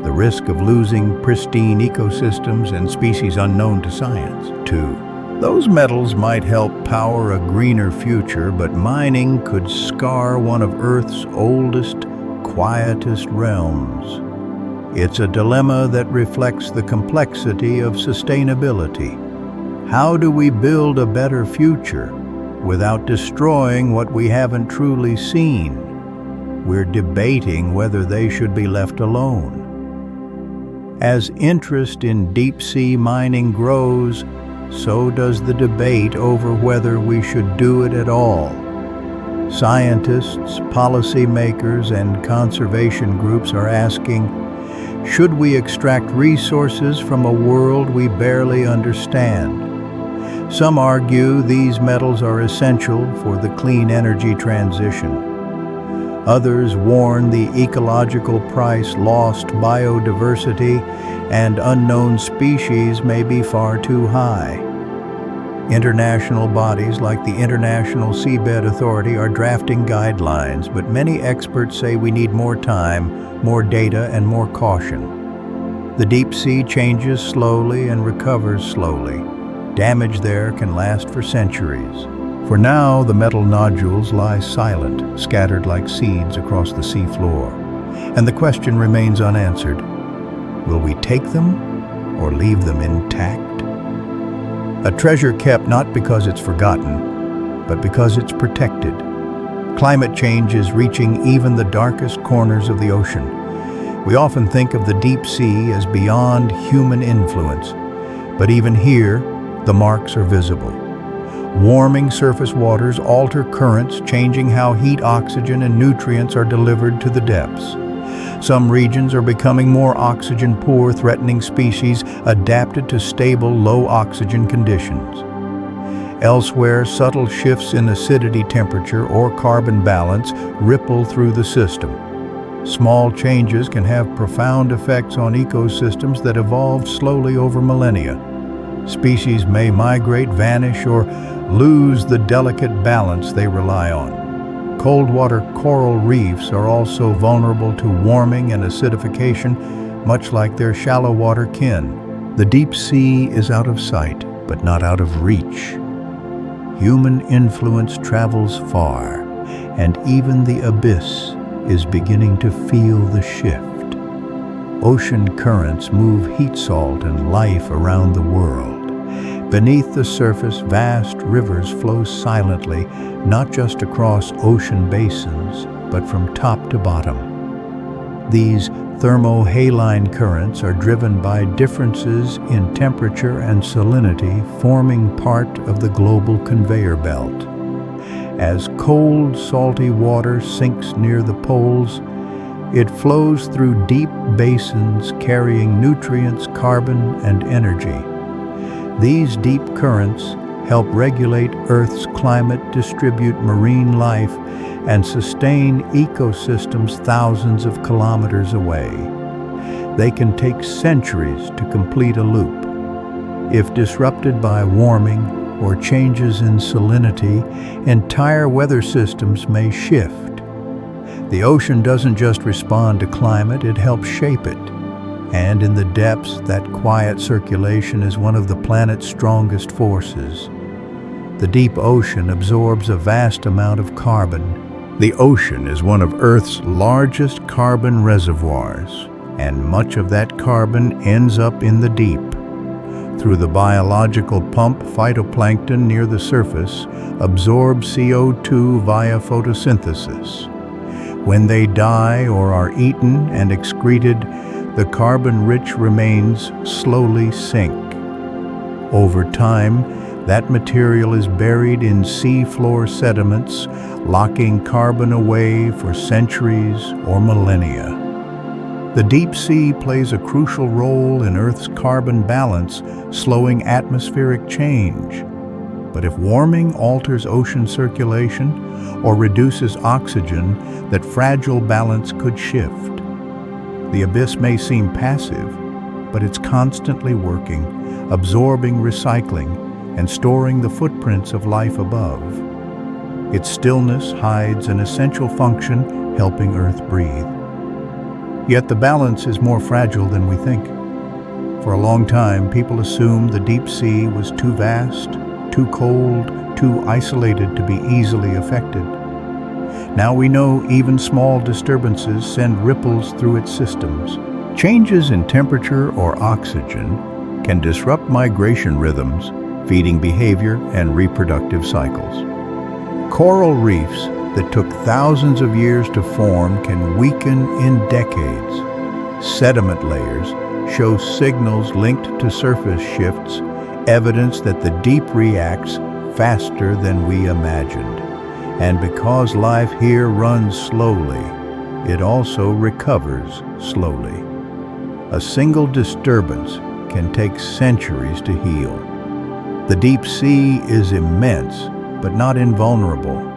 the risk of losing pristine ecosystems and species unknown to science, too. Those metals might help power a greener future, but mining could scar one of Earth's oldest, quietest realms. It's a dilemma that reflects the complexity of sustainability. How do we build a better future without destroying what we haven't truly seen? We're debating whether they should be left alone. As interest in deep-sea mining grows, so does the debate over whether we should do it at all. Scientists, policymakers, and conservation groups are asking, should we extract resources from a world we barely understand? Some argue these metals are essential for the clean energy transition. Others warn the ecological price, lost biodiversity, and unknown species may be far too high. International bodies like the International Seabed Authority are drafting guidelines, but many experts say we need more time, more data, and more caution. The deep sea changes slowly and recovers slowly. Damage there can last for centuries. For now, the metal nodules lie silent, scattered like seeds across the sea floor. And the question remains unanswered. Will we take them or leave them intact? A treasure kept not because it's forgotten, but because it's protected. Climate change is reaching even the darkest corners of the ocean. We often think of the deep sea as beyond human influence, but even here, the marks are visible. Warming surface waters alter currents, changing how heat, oxygen, and nutrients are delivered to the depths. Some regions are becoming more oxygen-poor, threatening species adapted to stable, low-oxygen conditions. Elsewhere, subtle shifts in acidity, temperature, or carbon balance ripple through the system. Small changes can have profound effects on ecosystems that evolved slowly over millennia. Species may migrate, vanish, or lose the delicate balance they rely on. Cold-water coral reefs are also vulnerable to warming and acidification, much like their shallow-water kin. The deep sea is out of sight, but not out of reach. Human influence travels far, and even the abyss is beginning to feel the shift. Ocean currents move heat, salt, and life around the world. Beneath the surface, vast rivers flow silently, not just across ocean basins, but from top to bottom. These thermohaline currents are driven by differences in temperature and salinity, forming part of the global conveyor belt. As cold, salty water sinks near the poles, it flows through deep basins carrying nutrients, carbon, and energy. These deep currents help regulate Earth's climate, distribute marine life, and sustain ecosystems thousands of kilometers away. They can take centuries to complete a loop. If disrupted by warming or changes in salinity, entire weather systems may shift. The ocean doesn't just respond to climate, it helps shape it. And in the depths, that quiet circulation is one of the planet's strongest forces. The deep ocean absorbs a vast amount of carbon. The ocean is one of Earth's largest carbon reservoirs, and much of that carbon ends up in the deep. Through the biological pump, phytoplankton near the surface absorb CO2 via photosynthesis. When they die or are eaten and excreted, the carbon-rich remains slowly sink. Over time, that material is buried in seafloor sediments, locking carbon away for centuries or millennia. The deep sea plays a crucial role in Earth's carbon balance, slowing atmospheric change. But if warming alters ocean circulation or reduces oxygen, that fragile balance could shift. The abyss may seem passive, but it's constantly working, absorbing, recycling, and storing the footprints of life above. Its stillness hides an essential function, helping Earth breathe. Yet the balance is more fragile than we think. For a long time, people assumed the deep sea was too vast, too cold, too isolated to be easily affected. Now we know even small disturbances send ripples through its systems. Changes in temperature or oxygen can disrupt migration rhythms, feeding behavior, and reproductive cycles. Coral reefs that took thousands of years to form can weaken in decades. Sediment layers show signals linked to surface shifts, evidence that the deep reacts faster than we imagined. And because life here runs slowly, it also recovers slowly. A single disturbance can take centuries to heal. The deep sea is immense, but not invulnerable.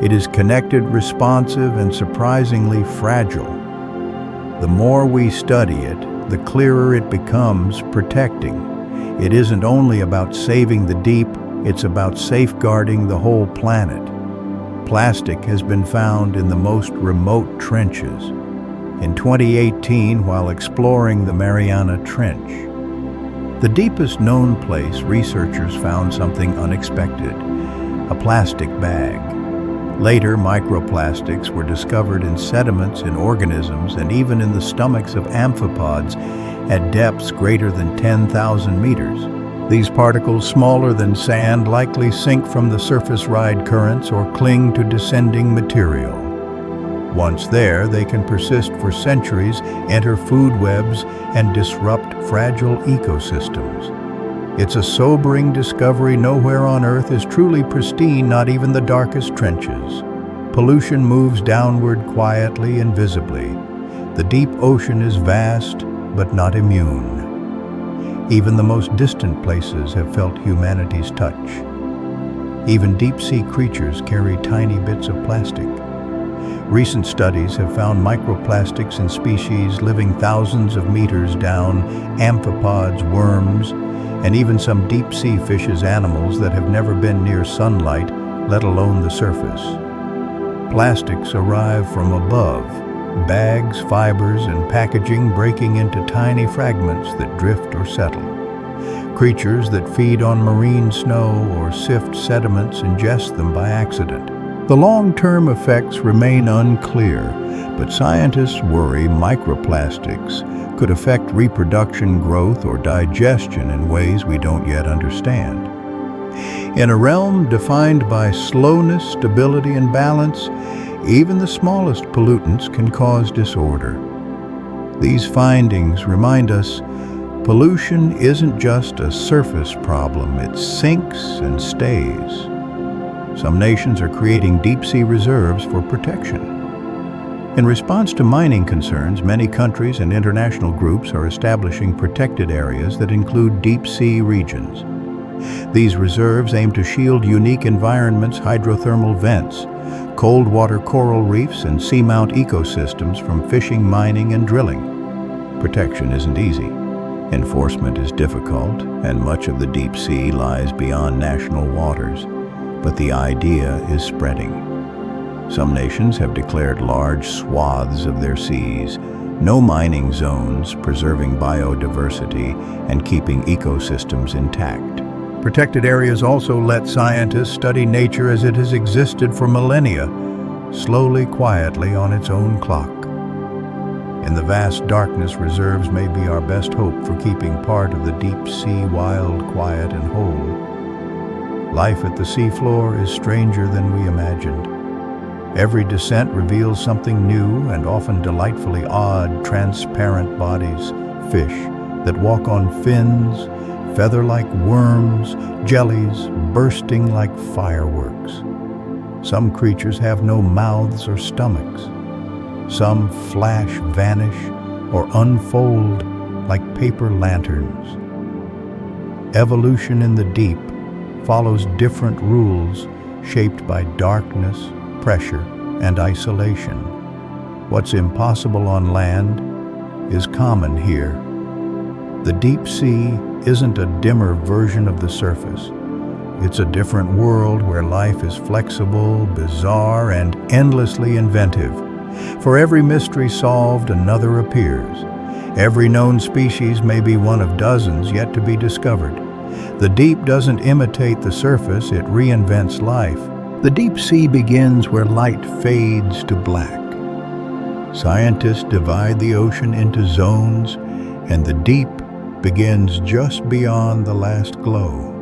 It is connected, responsive, and surprisingly fragile. The more we study it, the clearer it becomes protecting. It isn't only about saving the deep, it's about safeguarding the whole planet. Plastic has been found in the most remote trenches. In 2018, while exploring the Mariana Trench, the deepest known place, researchers found something unexpected: a plastic bag. Later, microplastics were discovered in sediments, in organisms, and even in the stomachs of amphipods at depths greater than 10,000 meters. These particles, smaller than sand, likely sink from the surface ride currents or cling to descending material. Once there, they can persist for centuries, enter food webs, and disrupt fragile ecosystems. It's a sobering discovery. Nowhere on Earth is truly pristine, not even the darkest trenches. Pollution moves downward quietly and visibly. The deep ocean is vast, but not immune. Even the most distant places have felt humanity's touch. Even deep-sea creatures carry tiny bits of plastic. Recent studies have found microplastics in species living thousands of meters down, amphipods, worms, and even some deep-sea fishes, animals that have never been near sunlight, let alone the surface. Plastics arrive from above, bags, fibers, and packaging breaking into tiny fragments that drift or settle. Creatures that feed on marine snow or sift sediments ingest them by accident. The long-term effects remain unclear, but scientists worry microplastics could affect reproduction, growth, or digestion in ways we don't yet understand. In a realm defined by slowness, stability, and balance, even the smallest pollutants can cause disorder. These findings remind us pollution isn't just a surface problem, it sinks and stays. Some nations are creating deep-sea reserves for protection. In response to mining concerns, many countries and international groups are establishing protected areas that include deep-sea regions. These reserves aim to shield unique environments, hydrothermal vents, cold water coral reefs, and seamount ecosystems from fishing, mining, and drilling. Protection isn't easy. Enforcement is difficult, and much of the deep sea lies beyond national waters. But the idea is spreading. Some nations have declared large swaths of their seas, no mining zones, preserving biodiversity and keeping ecosystems intact. Protected areas also let scientists study nature as it has existed for millennia, slowly, quietly on its own clock. In the vast darkness, reserves may be our best hope for keeping part of the deep sea wild, quiet, and whole. Life at the seafloor is stranger than we imagined. Every descent reveals something new and often delightfully odd, transparent bodies, fish that walk on fins, feather-like worms, jellies bursting like fireworks. Some creatures have no mouths or stomachs. Some flash, vanish, or unfold like paper lanterns. Evolution in the deep follows different rules shaped by darkness, pressure, and isolation. What's impossible on land is common here. The deep sea isn't a dimmer version of the surface. It's a different world where life is flexible, bizarre, and endlessly inventive. For every mystery solved, another appears. Every known species may be one of dozens yet to be discovered. The deep doesn't imitate the surface, it reinvents life. The deep sea begins where light fades to black. Scientists divide the ocean into zones, and the deep begins just beyond the last glow.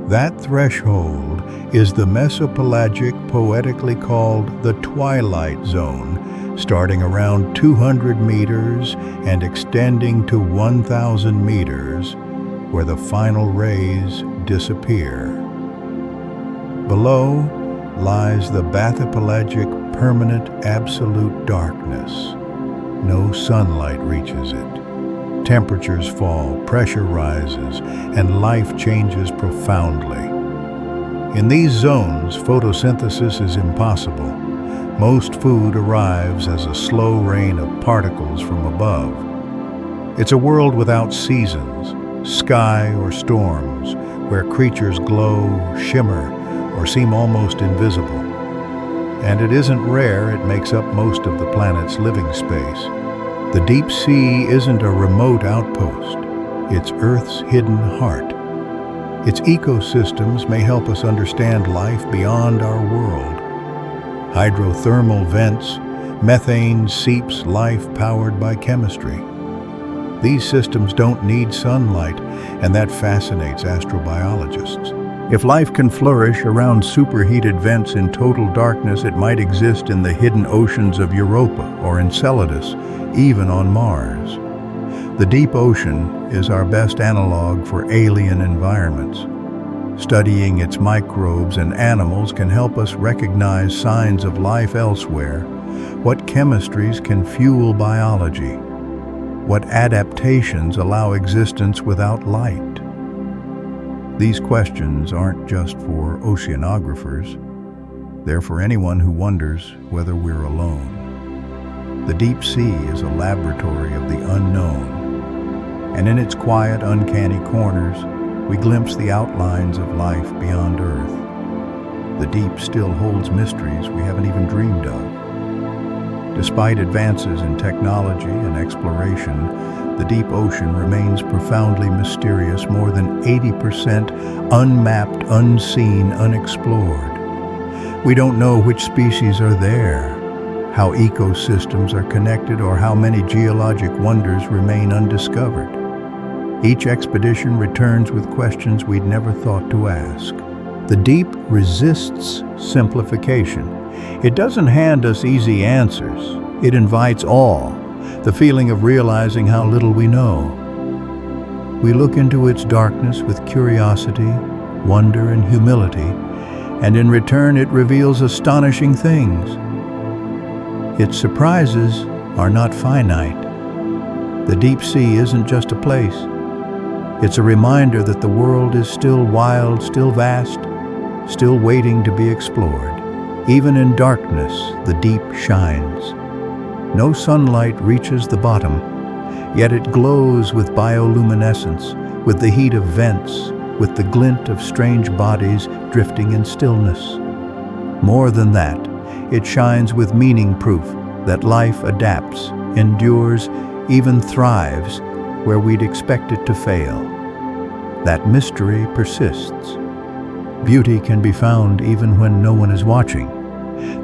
That threshold is the mesopelagic, poetically called the twilight zone, starting around 200 meters and extending to 1,000 meters, where the final rays disappear. Below lies the bathypelagic, permanent, absolute darkness. No sunlight reaches it. Temperatures fall, pressure rises, and life changes profoundly. In these zones, photosynthesis is impossible. Most food arrives as a slow rain of particles from above. It's a world without seasons, sky or storms, where creatures glow, shimmer, or seem almost invisible. And it isn't rare, it makes up most of the planet's living space. The deep sea isn't a remote outpost, it's Earth's hidden heart. Its ecosystems may help us understand life beyond our world. Hydrothermal vents, methane seeps life powered by chemistry. These systems don't need sunlight, and that fascinates astrobiologists. If life can flourish around superheated vents in total darkness, it might exist in the hidden oceans of Europa or Enceladus, even on Mars. The deep ocean is our best analog for alien environments. Studying its microbes and animals can help us recognize signs of life elsewhere, What chemistries can fuel biology? What adaptations allow existence without light? These questions aren't just for oceanographers. They're for anyone who wonders whether we're alone. The deep sea is a laboratory of the unknown, and in its quiet, uncanny corners, we glimpse the outlines of life beyond Earth. The deep still holds mysteries we haven't even dreamed of. Despite advances in technology and exploration, the deep ocean remains profoundly mysterious, more than 80% unmapped, unseen, unexplored. We don't know which species are there, how ecosystems are connected, or how many geologic wonders remain undiscovered. Each expedition returns with questions we'd never thought to ask. The deep resists simplification. It doesn't hand us easy answers. It invites awe, the feeling of realizing how little we know. We look into its darkness with curiosity, wonder, and humility, and in return it reveals astonishing things. Its surprises are not finite. The deep sea isn't just a place. It's a reminder that the world is still wild, still vast, still waiting to be explored. Even in darkness, the deep shines. No sunlight reaches the bottom, yet it glows with bioluminescence, with the heat of vents, with the glint of strange bodies drifting in stillness. More than that, it shines with meaning, proof that life adapts, endures, even thrives where we'd expect it to fail. That mystery persists. Beauty can be found even when no one is watching.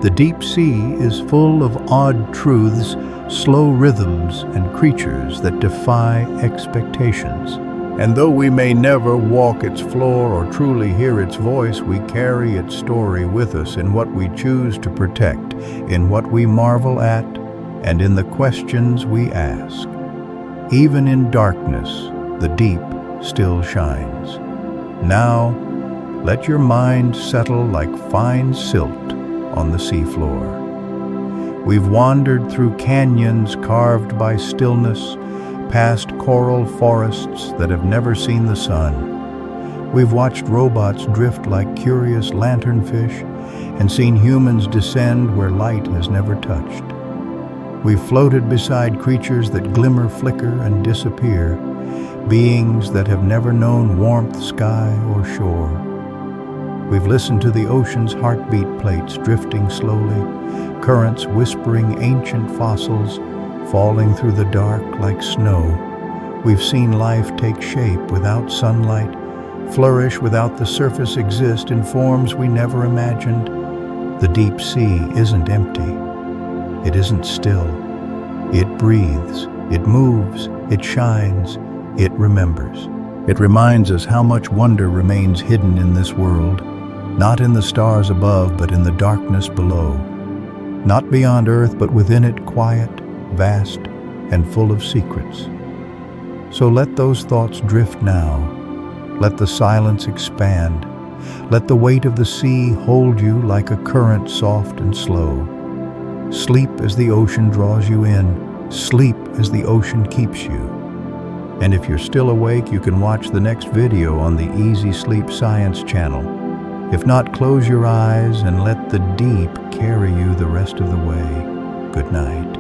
The deep sea is full of odd truths, slow rhythms, and creatures that defy expectations. And though we may never walk its floor or truly hear its voice, we carry its story with us in what we choose to protect, in what we marvel at, and in the questions we ask. Even in darkness, the deep still shines. Now, let your mind settle like fine silt on the seafloor. We've wandered through canyons carved by stillness, past coral forests that have never seen the sun. We've watched robots drift like curious lanternfish and seen humans descend where light has never touched. We've floated beside creatures that glimmer, flicker, and disappear, beings that have never known warmth, sky, or shore. We've listened to the ocean's heartbeat plates drifting slowly, currents whispering ancient fossils, falling through the dark like snow. We've seen life take shape without sunlight, flourish without the surface, exist in forms we never imagined. The deep sea isn't empty. It isn't still. It breathes, it moves, it shines, it remembers. It reminds us how much wonder remains hidden in this world, not in the stars above, but in the darkness below. Not beyond Earth, but within it, quiet, vast, and full of secrets. So let those thoughts drift now. Let the silence expand. Let the weight of the sea hold you like a current, soft and slow. Sleep as the ocean draws you in. Sleep as the ocean keeps you. And if you're still awake, you can watch the next video on the Easy Sleep Science channel. If not, close your eyes and let the deep carry you the rest of the way. Good night.